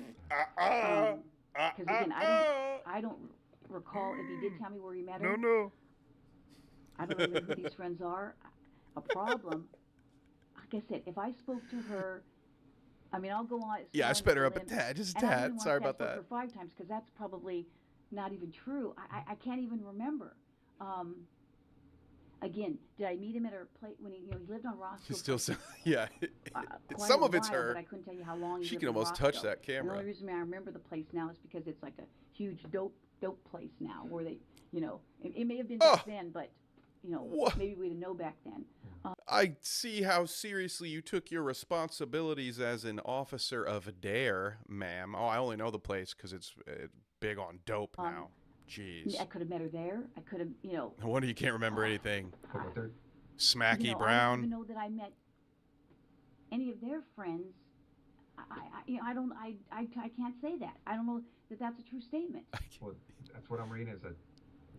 Because again, I don't recall if he did tell me where he met her. No. I don't know who these friends are. A problem. Like I said, if I spoke to her, I mean, I'll go on. Yeah, I sped her up a limb, tad, just a and I don't tad. even wanna Sorry say I about spoke to that. her 5 times because that's probably not even true. I can't even remember. Again, did I meet him at her place when he lived on Roscoe? He still says, yeah. Quite Some a of it's while, her. but I couldn't tell you how long. She he can lived in almost touch Roscoe. that camera. And the only reason I remember the place now is because it's like a huge dope place now, where they, it may have been back then, but maybe we didn't know back then. I see how seriously you took your responsibilities as an officer of DARE, ma'am. Oh, I only know the place because it's big on dope now. Jeez. I could have met her there. I could have, No wonder you can't remember anything. Smacky I Brown. don't even know that I met any of their friends. I can't say that. I don't know that that's a true statement. Well, that's what I'm reading is that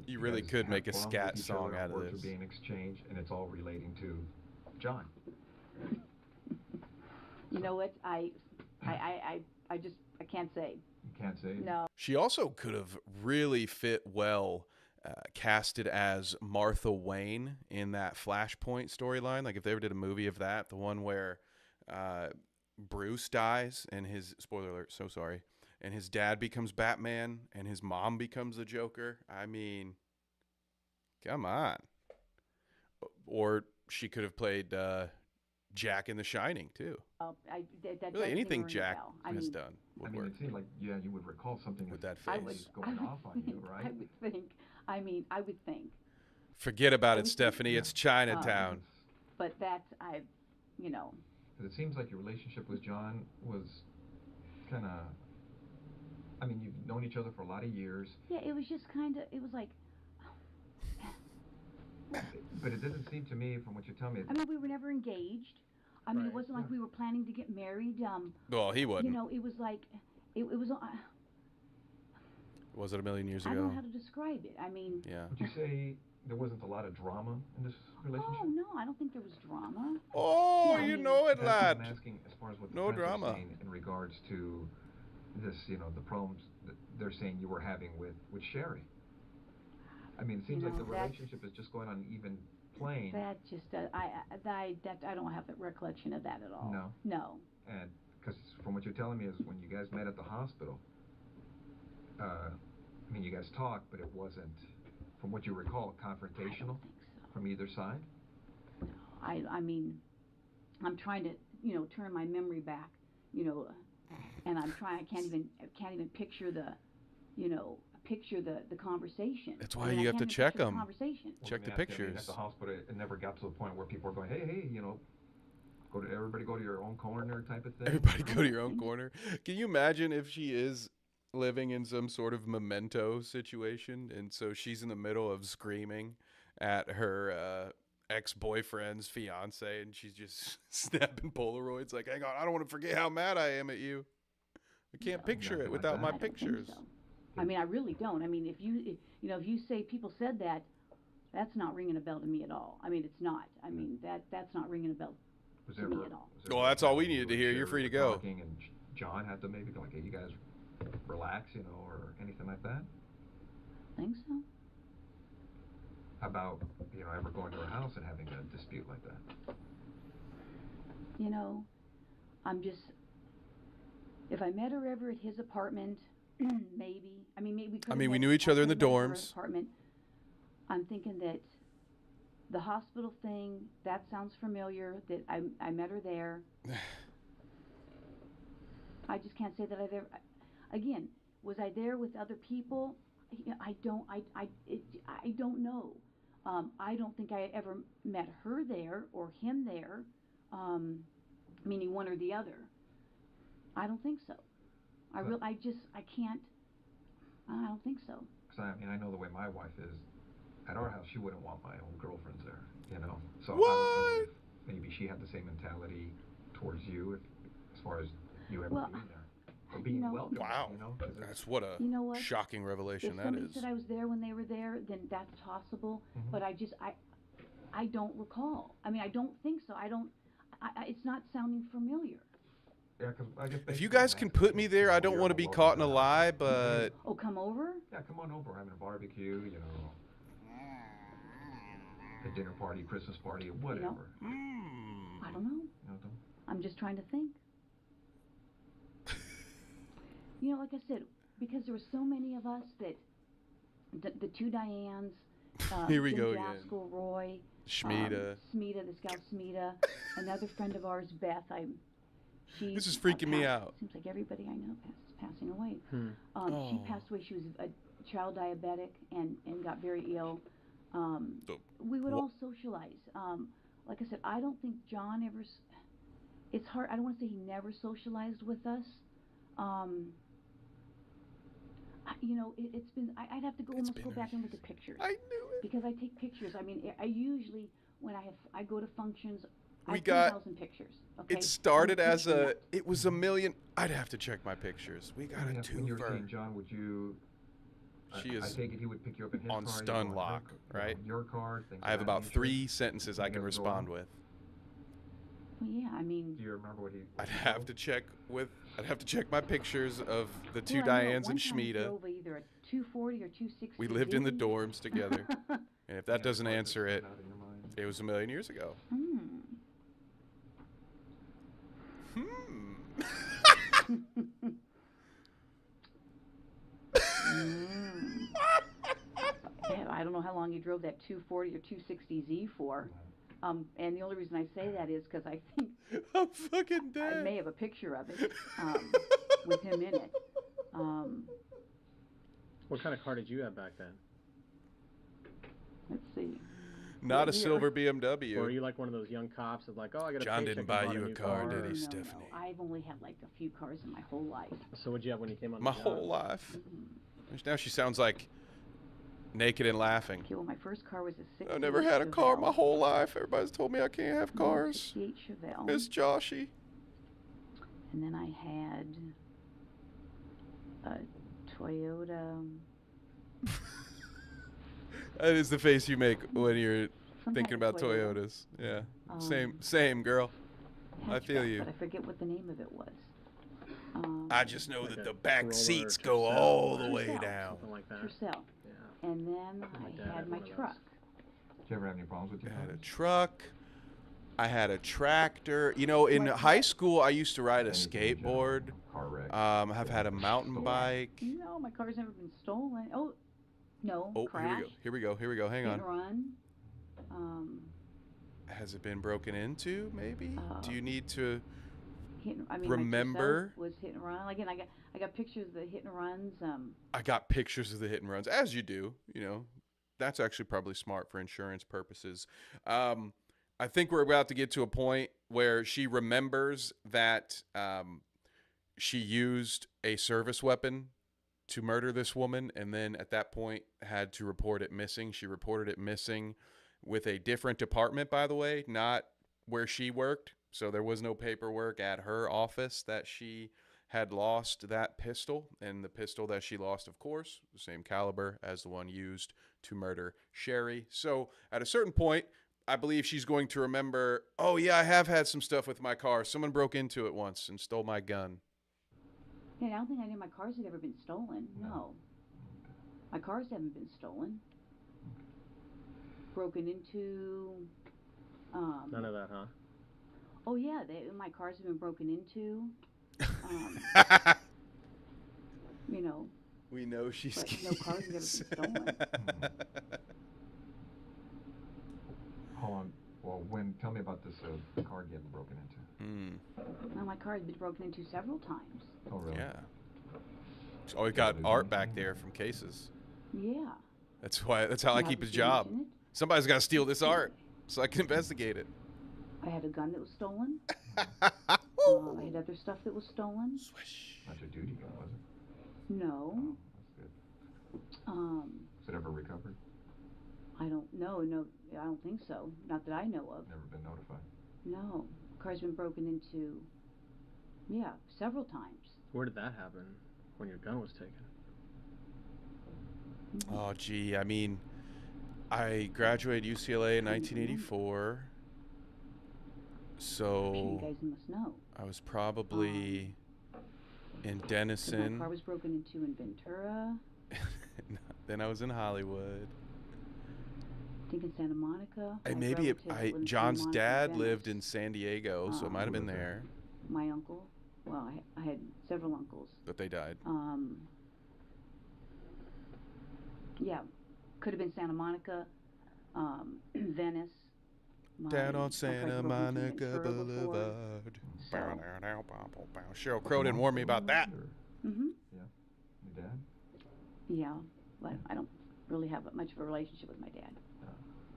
You really could make a scat song out of words this. are being exchanged, and it's all relating to John. You know what? I can't say. You can't say. No. She also could have really fit well casted as Martha Wayne in that Flashpoint storyline. Like if they ever did a movie of that, the one where Bruce dies and his, spoiler alert, so sorry, and his dad becomes Batman and his mom becomes the Joker. I mean, come on. Or she could have played Jack in The Shining too. That Really, anything Jack has has done would work. It seemed like, you would recall something with that that face. was going off on you, right? I would think. Forget about it, Stephanie. It's Chinatown. But that's, Because it seems like your relationship with John was kind of, you've known each other for a lot of years. Yeah, it was just kind of, it was like. But it doesn't seem to me, from what you're telling me. We were never engaged. It wasn't like we were planning to get married. Well, he wouldn't. It was like, it was. Was it a million years ago? I don't know how to describe it. Yeah. Would you say there wasn't a lot of drama in this relationship? Oh no, I don't think there was drama. Oh, Yeah, you know it, lad. I'm asking as far as what the No friends are drama. saying in regards to this, the problems that they're saying you were having with Sherry. It seems like the relationship is just going on an even plane. That just, I don't have the recollection of that at all. No? No. And because from what you're telling me is when you guys met at the hospital, you guys talked, but it wasn't, from what you recall, confrontational I don't think so. from either side? No. I'm trying to, turn my memory back, and I'm trying, I can't even picture the, the conversation. That's why you have to check them. Conversation. Check the At pictures. the hospital, it never got to the point where people are going, hey, everybody go to your own corner type of thing. Everybody go to your own corner. Can you imagine if she is living in some sort of Memento situation, and so she's in the middle of screaming at her ex-boyfriend's fiance, and she's just snapping Polaroids like, hang on, I don't want to forget how mad I am at you. I can't picture it without my I don't think pictures. so. I really don't. If you say people said that, that's not ringing a bell to me at all. It's not. That's not ringing a bell to me at all. Well, that's all we needed to hear. You're free to go. And John had to maybe go like, hey, you guys relax, or anything like that? I think so. How about, ever going to her house and having a dispute like that? I'm just, if I met her ever at his apartment, maybe. Maybe we could. We knew each other in the dorms. Apartment. I'm thinking that the hospital thing, that sounds familiar, that I met her there. I just can't say that I've ever. Again, was I there with other people? I don't know. I don't think I ever met her there or him there, meaning one or the other. I don't think so. I can't. I don't think so. Because I know the way my wife is. At our house, she wouldn't want my own girlfriends there, So What? I don't know if maybe she had the same mentality towards you, as far as you ever being there. Or being welcome. Wow. That's what a shocking revelation that If somebody is. said I was there when they were there, then that's possible. Mm-hmm. But I don't recall. I don't think so. It's not sounding familiar. Yeah, 'cause I guess If you guys can put me there, I don't want to be caught in a lie, but... Oh, come over? Yeah, come on over. We're having a barbecue, a dinner party, Christmas party, whatever. I don't know. I'm just trying to think. Like I said, because there were so many of us that the two Dianes, Here we Jim go Gaskell, again. Roy, Schmida. Smita, this gal Smita. Another friend of ours, Beth. This is freaking me out. Seems like everybody I know is passing away. Oh. She passed away. She was a child diabetic and got very ill. We would all socialize. Like I said, I don't think John ever. It's hard. I don't want to say he never socialized with us. You know, it's been. I'd have to almost go back and look at pictures. I knew it. Because I take pictures. I mean, I usually when I go to functions. I have got 10,000 pictures. Okay. It started as it was a million. I'd have to check my pictures. We got a twofer. When you were seeing John, would you? She is I take it he would pick you up in his on car, stun lock, right? Your car. I have about 3 sentences I can respond with. Well, yeah, I mean. Do you remember what he? I'd have to check my pictures of the two Well, Dianes and one time we Schmida. drove either a 240 or 260. We lived in the dorms together. And if that doesn't answer it, it was a million years ago. I don't know how long you drove that 240 or 260Z for. And the only reason I say that is because I think I'm fucking dead. I may have a picture of it with him in it. What kind of car did you have back then? Let's see. Not a silver BMW. Or were you like one of those young cops that's like, oh, I got a John paycheck didn't buy and bought you a new car, did he, No, Stephanie? no. I've only had like a few cars in my whole life. So what'd you have when you came on My the job? whole life. Now she sounds like naked and laughing. Okay, well, my first car was a 68 I've never had a car Chevelle. my whole life. Everybody's told me I can't have cars. 68 Chevelle. Miss Joshy. And then I had a Toyota. That is the face you make when you're some thinking kind of about Toyota. Toyotas. Yeah. Same girl. I feel Hatchback, you. But I forget what the name of it was. I just know Like that a the back Corolla seats or go Tercel all or the way Tercel. down. Something like that. Tercel. Yeah. And then My dad I had had my one of those. truck. Did you ever have any problems with I your had a cars? truck. I had a tractor. You know, in Like high what? school, I used to ride a Anything in general, skateboard. Car wreck. I've had a mountain bike. No, my car's never been stolen. Oh, no, Oh, crash. here we go. Hang Hit on. and run. Has it been broken into? Maybe. Do you need to? I mean, Remember? my Tercel was hit and run. Again, I got pictures of the hit and runs. I got pictures of the hit and runs, as you do. You know, that's actually probably smart for insurance purposes. I think we're about to get to a point where she remembers that she used a service weapon to murder this woman, and then at that point had to report it missing. She reported it missing with a different department, by the way, not where she worked. So there was no paperwork at her office that she had lost that pistol. And the pistol that she lost, of course, the same caliber as the one used to murder Sherry. So at a certain point, I believe she's going to remember, oh, yeah, I have had some stuff with my car. Someone broke into it once and stole my gun. Yeah, I don't think any of my cars had ever been stolen. No. My cars haven't been stolen. Broken into. None of that, huh? Oh, yeah, my cars have been broken into. You know. We know she's But no cars have ever been stolen. Hold on. Well, tell me about this car getting broken into. Well, my car has been broken into several times. Oh, really? Yeah. She's always got art back there from cases. Yeah. That's how I keep his Did you job. mention it? Somebody's got to steal this art so I can investigate it. I had a gun that was stolen. I had other stuff that was stolen. Swish. Not your duty gun, was it? No. Oh, that's good. Was it ever recovered? I don't know. No, I don't think so. Not that I know of. Never been notified. No. Car's been broken into, yeah, several times. Where did that happen? When your gun was taken? Oh, gee. I mean, I graduated UCLA in 1984. I'm sure So you guys must know. I was probably in 'Cause Denison. my car was broken into in Ventura. Then I was in Hollywood. I think in Santa Monica. And My maybe relatives live in Santa John's Monica, dad Venice. lived in San Diego, so it might have been there, My uncle. Well, I had several uncles. but they died. Yeah, could have been Santa Monica, Venice, Down on my Santa president from Monica Ventura before. Boulevard. So, Cheryl Crow didn't warn me about that. mm-hmm. Yeah. Your dad? Yeah, but I don't really have much of a relationship with my dad.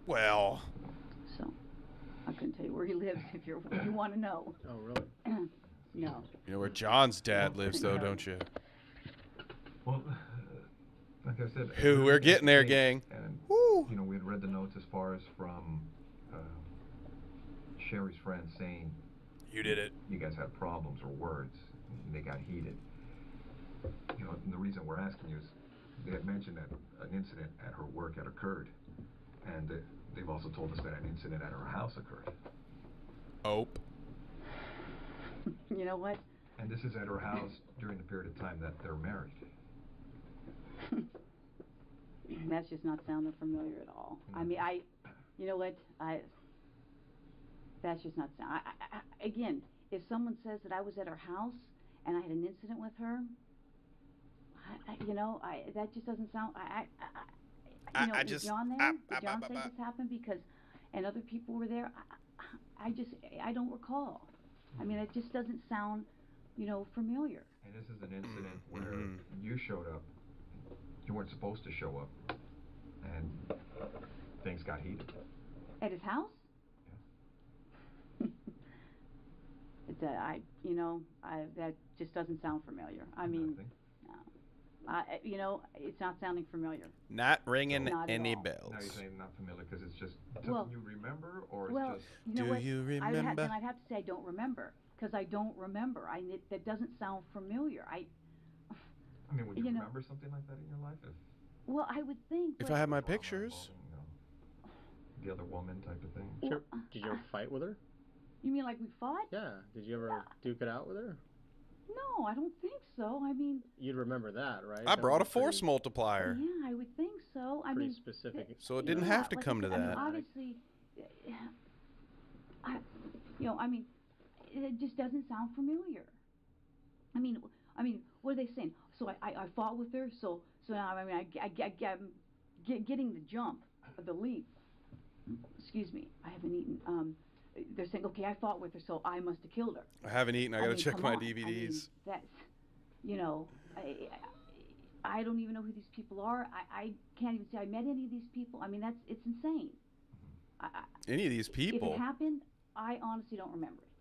Well, So I couldn't tell you where he lives if you want to know. Oh, really? No. you know where John's dad lives, though, don't you? Well, like I said, Who, we're getting there, gang. And Woo! you know, we had read the notes as far as from Sherry's friend saying You did it. you guys had problems or words, and they got heated. You know, and the reason we're asking you is they had mentioned that an incident at her work had occurred, and they've also told us that an incident at her house occurred. Oh. You know what? And this is at her house during the period of time that they're married. That's just not sounding familiar at all. I mean, you know what? That's just not sound. Again, if someone says that I was at her house and I had an incident with her, that just doesn't sound. Was John there? Did John say this happened because, and other people were there? I don't recall. I mean, it just doesn't sound, familiar. And this is an incident where you showed up. You weren't supposed to show up, and things got heated. At his house? Yeah. That just doesn't sound familiar. I mean, no. It's not sounding familiar. Not ringing Not any all. bells. Now you're saying not familiar because it's just something you remember, or it's just. You know what? you remember? Then I'd have to say I don't remember because I don't remember. That doesn't sound familiar. I mean, would you remember something like that in your life? Well, I would think. If I had my pictures. The other woman type of thing. Did you ever fight with her? You mean like we fought? Yeah. Did you ever duke it out with her? No, I don't think so. I mean. You'd remember that, right? I brought a force multiplier. Yeah, I would think so. I pretty mean. Specific. So it didn't have to come to that. I mean, obviously, it just doesn't sound familiar. I mean, what are they saying? So I fought with her. So now I'm getting the jump, the leap. Excuse me, I haven't eaten. They're saying, okay, I fought with her, so I must have killed her. I haven't eaten. I gotta check my on. DVDs. That's, I don't even know who these people are. I can't even say I met any of these people. I mean, it's insane. Any of these people? If it happened, I honestly don't remember it.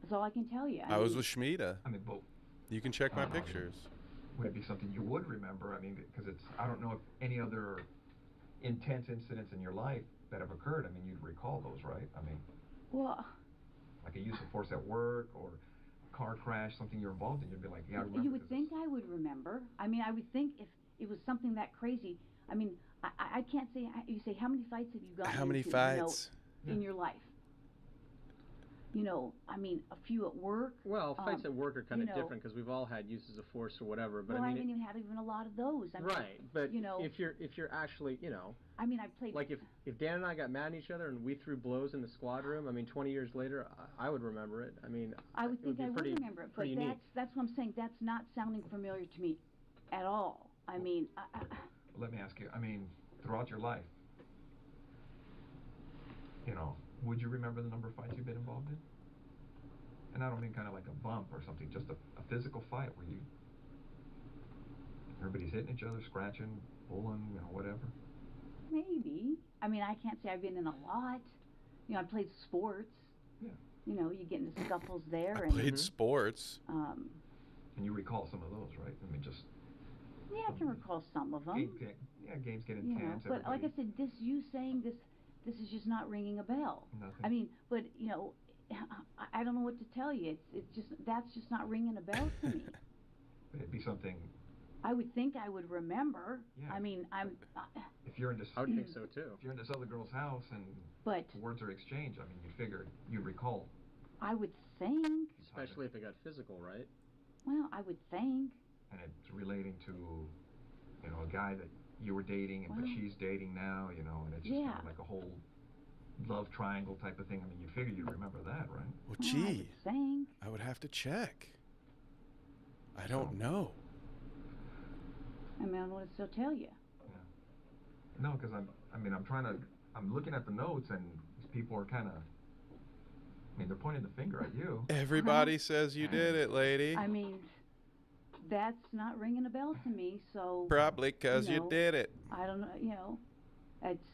That's all I can tell you. I was with Schmida. I mean, but you can check my pictures. Would it be something you would remember? I mean, because I don't know if any other intense incidents in your life that have occurred. I mean, you'd recall those, right? I mean, well, like a use of force at work or a car crash, something you're involved in, you'd be like, yeah, I remember. You would think I would remember. I mean, I would think if it was something that crazy. I mean, I can't say. You say, how many fights have you gotten How many into, fights? In your life? I mean, a few at work. Well, fights at work are kind of different because we've all had uses of force or whatever. But well, I mean, haven't even had a lot of those. I mean, right, but if you're actually, I mean, I've played. Like if Dan and I got mad at each other and we threw blows in the squad room, I mean, 20 years later, I would remember it. I mean, I would think I would remember it, but that's what I'm saying. That's not sounding familiar to me at all. I mean, let me ask you. I mean, throughout your life, would you remember the number of fights you've been involved in? And I don't mean kind of like a bump or something, just a physical fight where everybody's hitting each other, scratching, pulling, whatever. Maybe. I mean, I can't say I've been in a lot. I played sports. Yeah. You get into scuffles there. I played sports. And you recall some of those, right? I mean, just. Yeah, I can recall some of them. Games get intense. But like I said, you saying this is just not ringing a bell. Nothing. I mean, but I don't know what to tell you. That's just not ringing a bell to me. It'd be something. I would think I would remember. Yeah. I mean, if you're in this, I would think so too. If you're in this other girl's house and words are exchanged, I mean, you figure you recall. I would think. Especially if it got physical, right? Well, I would think. And it's relating to, a guy that you were dating, but she's dating now, and it's just kind of like a whole love triangle type of thing. I mean, you figure you'd remember that, right? Well, gee, I would have to check. I don't know. I mean, I don't want to still tell you. Yeah. No, because I'm looking at the notes, and people are kind of, they're pointing the finger at you. Everybody says you did it, lady. I mean, that's not ringing a bell to me, so... Probably because you did it. I don't know, it's...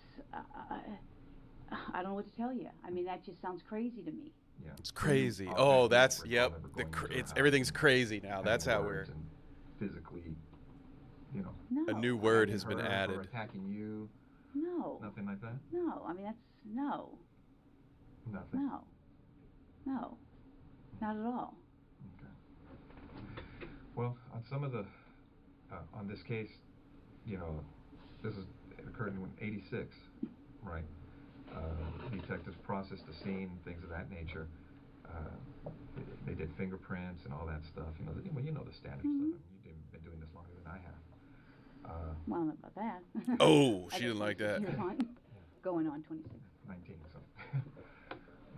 I don't know what to tell you. I mean, that just sounds crazy to me. Yeah. It's crazy. Oh, that's, yep. Everything's crazy now. That's how we're... Physically, No. A new word has been added. Or attacking you. No. Nothing like that? No. I mean, that's... No. Nothing? No. No. Not at all. Okay. Well, on some of the... on this case, it occurred in 86, right? Detectives processed the scene, things of that nature. They did fingerprints and all that stuff. You know the standard stuff. I mean, you've been doing this longer than I have. Well, I don't know about that. Oh, she didn't like that. Going on 26. 19, so.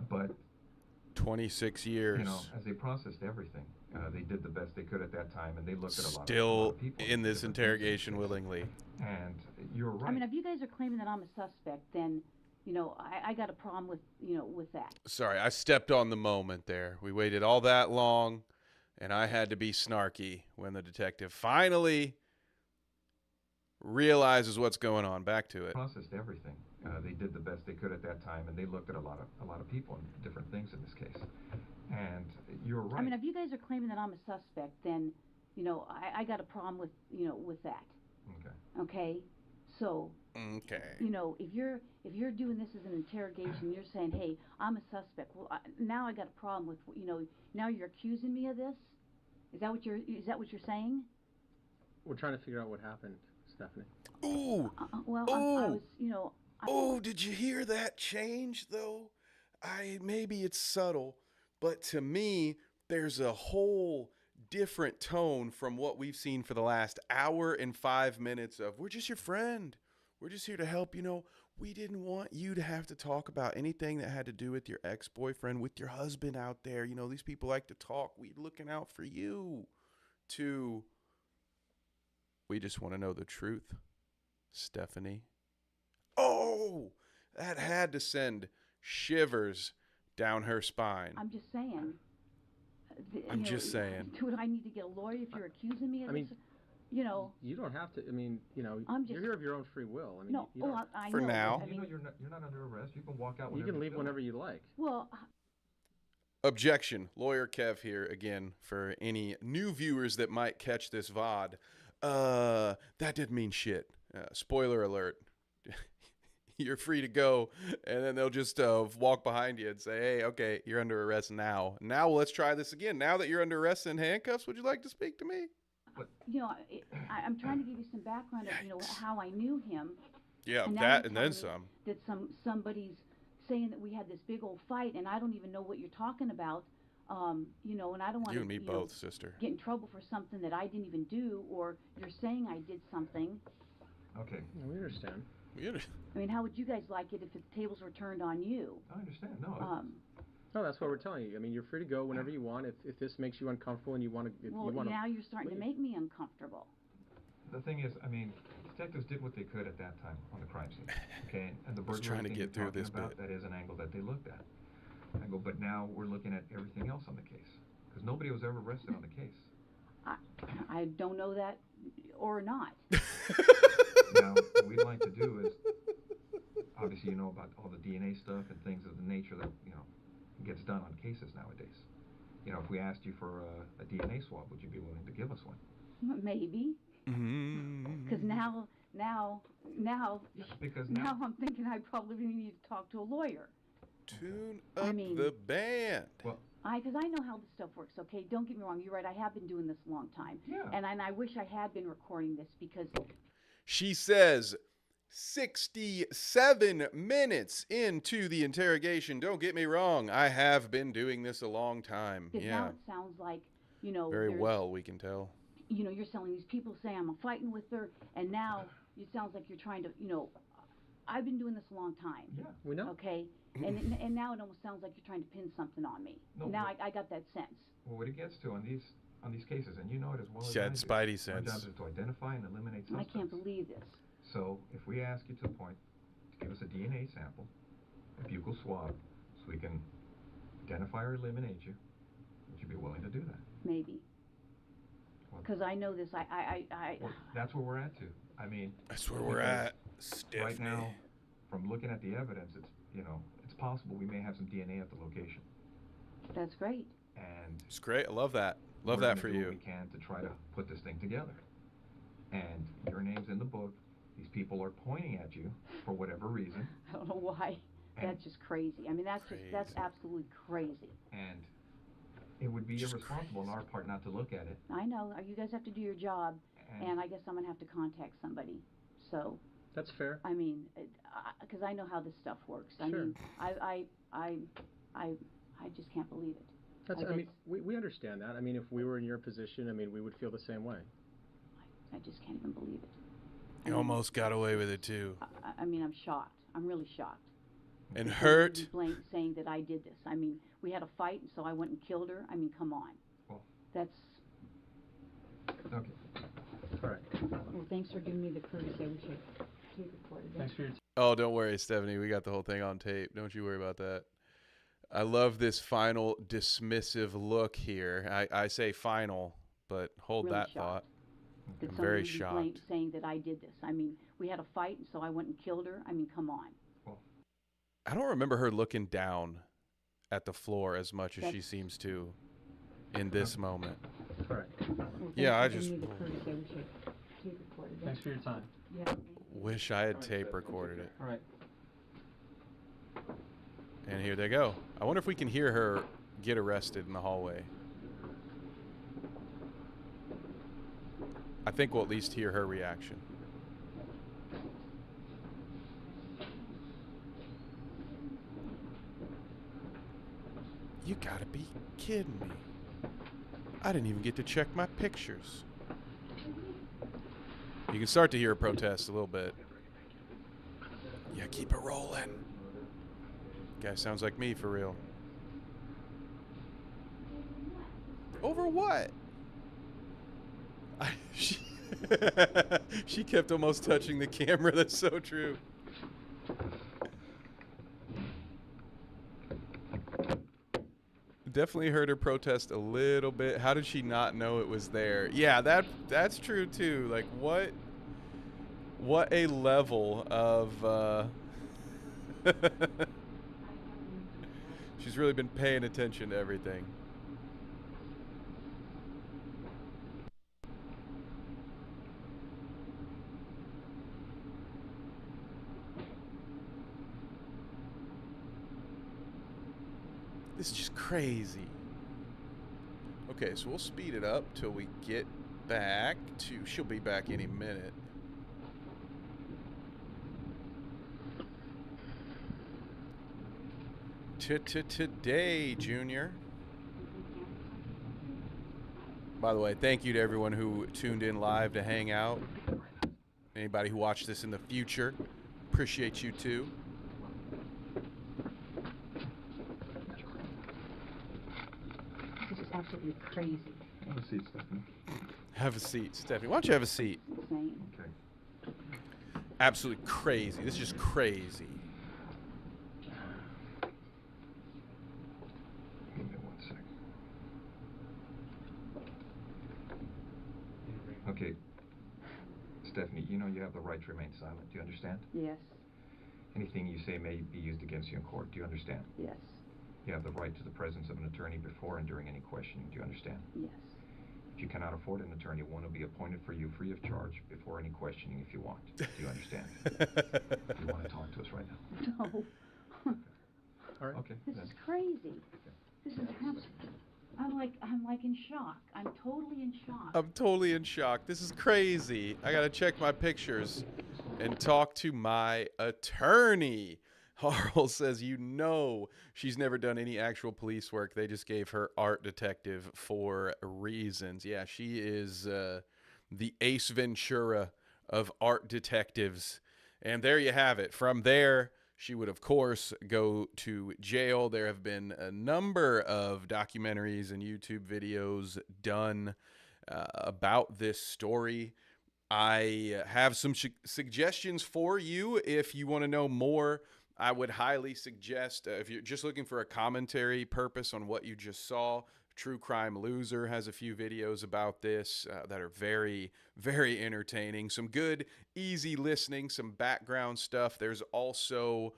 But 26 years. As they processed everything, they did the best they could at that time, and they looked at a lot of people. Still in this interrogation willingly. And you're right. I mean, if you guys are claiming that I'm a suspect, then, I got a problem with that. Sorry, I stepped on the moment there. We waited all that long, and I had to be snarky when the detective finally realizes what's going on. Back to it. Processed everything. They did the best they could at that time, and they looked at a lot of people and different things in this case. And you're right. I mean, if you guys are claiming that I'm a suspect, then, I got a problem with that. Okay. Okay? So, okay. If you're doing this as an interrogation, you're saying, hey, I'm a suspect. Well, now I got a problem with, now you're accusing me of this? Is that what you're saying? We're trying to figure out what happened, Stephanie. Ooh. Well, I was, Oh, did you hear that change, though? Maybe it's subtle, but to me, there's a whole different tone from what we've seen for the last hour and 5 minutes of, we're just your friend. We're just here to help. We didn't want you to have to talk about anything that had to do with your ex-boyfriend, with your husband out there. These people like to talk. We're looking out for you. To, we just want to know the truth, Stephanie. Oh, that had to send shivers down her spine. I'm just saying. I'm just saying. Do I need to get a lawyer if you're accusing me of this? You don't have to. You're here of your own free will. No, I for know. now. You're not under arrest. You can walk out. You can leave whenever you like. Well. Objection. Lawyer Kev here again for any new viewers that might catch this VOD. That didn't mean shit. Spoiler alert. You're free to go, and then they'll just walk behind you and say, hey, okay, you're under arrest now. Now let's try this again. Now that you're under arrest in handcuffs, would you like to speak to me? I'm trying to give you some background of, how I knew him. Yeah, and that and then some. That somebody's saying that we had this big old fight, and I don't even know what you're talking about. And I don't want you and me both, sister. Get in trouble for something that I didn't even do, or you're saying I did something. Okay. We understand. I mean, how would you guys like it if the tables were turned on you? I understand. No. No, that's what we're telling you. You're free to go whenever you want. If this makes you uncomfortable and you want to, now you're starting to make me uncomfortable. The thing is, detectives did what they could at that time on the crime scene. Okay, and the burglary trying to thing get you're through talking this about, bit. that is an angle that they looked at. But now we're looking at everything else on the case because nobody was ever arrested on the case. I don't know that or not. Now, what we'd like to do is, obviously, about all the DNA stuff and things of the nature that, gets done on cases nowadays. If we asked you for a DNA swab, would you be willing to give us one? Maybe. Because now I'm thinking I probably need to talk to a lawyer. Tune up the band. Well, because I know how this stuff works, okay? Don't get me wrong. You're right. I have been doing this a long time. Yeah. And I wish I had been recording this because... She says 67 minutes into the interrogation. Don't get me wrong. I have been doing this a long time. Yeah. Now it sounds like, very well, we can tell. You're selling these people saying I'm fighting with her, and now it sounds like you're trying to, I've been doing this a long time. Yeah. We know. Okay? And now it almost sounds like you're trying to pin something on me. No, now I got that sense. Well, what it gets to on these cases, and you know it as well as She I had do, spidey our sense. job is to identify and eliminate suspects. I can't believe this. So if we ask you to the point to give us a DNA sample, a buccal swab so we can identify or eliminate you. Would you be willing to do that? Maybe. Because I know this. Well, that's where we're at, too. I mean, that's where we're at, Stephanie. Right now, from looking at the evidence, it's possible we may have some DNA at the location. That's great. And it's great. I love that. Love that for you. We're going to do what we can to try to put this thing together. And your name's in the book. These people are pointing at you for whatever reason. I don't know why. That's just crazy. I mean, that's absolutely crazy. And it would be irresponsible on our part not to look at it. I know. You guys have to do your job, and I guess I'm going to have to contact somebody. So. That's fair. I mean, because I know how this stuff works. I Sure. mean, I just can't believe it. I mean, we understand that. I mean, if we were in your position, I mean, we would feel the same way. I just can't even believe it. You almost got away with it, too. I mean, I'm shocked. I'm really shocked. And hurt. Saying that I did this. I mean, we had a fight, so I went and killed her. I mean, come on. Well, that's... Okay. All right. Well, thanks for giving me the courtesy. I wish I tape recorded it. Thanks for your time. Oh, don't worry, Stephanie. We got the whole thing on tape. Don't you worry about that. I love this final dismissive look here. I say final, but hold really that thought. I'm very shocked. Saying that I did this. I mean, we had a fight, so I went and killed her. I mean, come on. I don't remember her looking down at the floor as much as she seems to in this moment. All right. Well, yeah, I just... Thanks for your time. Yeah. Wish I had tape recorded it. All right. And here they go. I wonder if we can hear her get arrested in the hallway. I think we'll at least hear her reaction. You gotta be kidding me. I didn't even get to check my pictures. You can start to hear a protest a little bit. Yeah, keep it rolling. Guy sounds like me for real. Over what? She kept almost touching the camera. That's so true. Definitely heard her protest a little bit. How did she not know it was there? Yeah, that's true too. Like what a level of she's really been paying attention to everything. This is just crazy. Okay, so we'll speed it up till we get back to... She'll be back any minute. Today, Junior. By the way, thank you to everyone who tuned in live to hang out. Anybody who watched this in the future, appreciate you too. This is absolutely crazy. Have a seat, Stephanie. Have a seat, Stephanie. Why don't you have a seat? Okay. Absolutely crazy. This is just crazy. Give me 1 second. Okay. Stephanie, you know you have the right to remain silent. Do you understand? Yes. Anything you say may be used against you in court. Do you understand? Yes. You have the right to the presence of an attorney before and during any questioning. Do you understand? Yes. If you cannot afford an attorney, one will be appointed for you free of charge before any questioning if you want. Do you understand? You want to talk to us right now? No. All right. Okay. This is crazy. This is absolutely... I'm like in shock. I'm totally in shock. I'm totally in shock. This is crazy. I gotta check my pictures and talk to my attorney. Harl says, you know, she's never done any actual police work. They just gave her art detective for reasons. Yeah, she is the Ace Ventura of art detectives. And there you have it. From there, she would, of course, go to jail. There have been a number of documentaries and YouTube videos done about this story. I have some suggestions for you if you want to know more I would highly suggest, if you're just looking for a commentary purpose on what you just saw, True Crime Loser has a few videos about this that are very, very entertaining. Some good, easy listening, some background stuff. There's also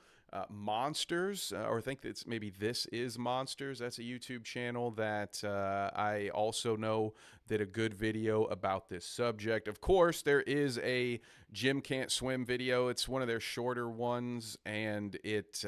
Monsters, or I think it's maybe This Is Monsters. That's a YouTube channel that I also know did a good video about this subject. Of course, there is a Jim Can't Swim video. It's one of their shorter ones, and it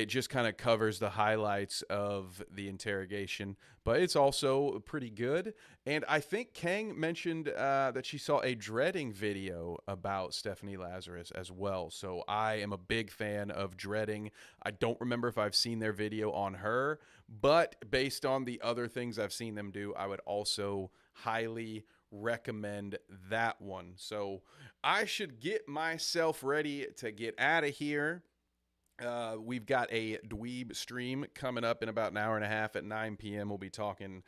just kind of covers the highlights of the interrogation, but it's also pretty good. And I think Kang mentioned that she saw a dreading video about Stephanie Lazarus as well. So I am a big fan of dreading. I don't remember if I've seen their video on her, but based on the other things I've seen them do, I would also highly recommend that one. So I should get myself ready to get out of here. We've got a Dweeb stream coming up in about an hour and a half at 9 p.m. We'll be talking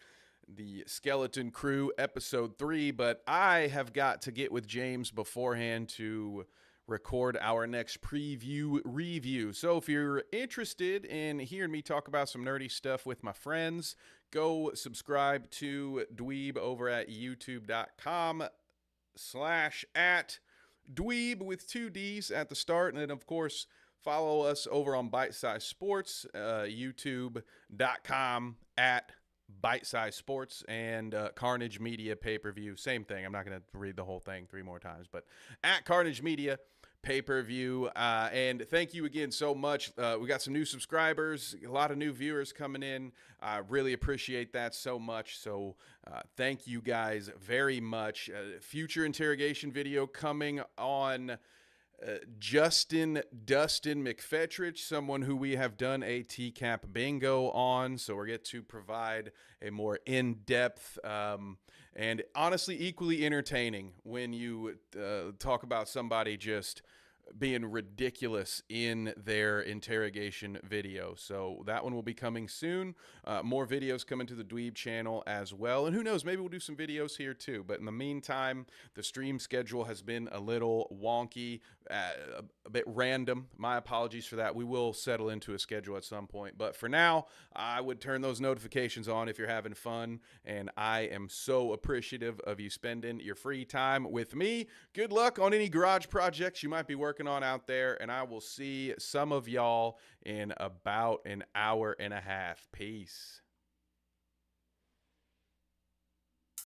the Skeleton Crew episode 3, but I have got to get with James beforehand to record our next preview review. So if you're interested in hearing me talk about some nerdy stuff with my friends, go subscribe to Dweeb over at youtube.com/@Dweeb with 2 D's at the start. And then, of course, follow us over on Bite Size Sports, youtube.com/BiteSizeSports, and Carnage Media pay-per-view. Same thing. I'm not going to read the whole thing 3 more times, but at Carnage Media pay-per-view. And thank you again so much. We got some new subscribers, a lot of new viewers coming in. I really appreciate that so much. So thank you guys very much. Future interrogation video coming on Dustin McFetrich, someone who we have done a TCAP bingo on, so we're get to provide a more in-depth and honestly equally entertaining when you talk about somebody just being ridiculous in their interrogation video. So that one will be coming soon. More videos coming to the Dweeb channel as well. And who knows, maybe we'll do some videos here too. But in the meantime, the stream schedule has been a little wonky, a bit random. My apologies for that. We will settle into a schedule at some point. But for now, I would turn those notifications on if you're having fun. And I am so appreciative of you spending your free time with me. Good luck on any garage projects you might be working on out there, and I will see some of y'all in about an hour and a half. Peace.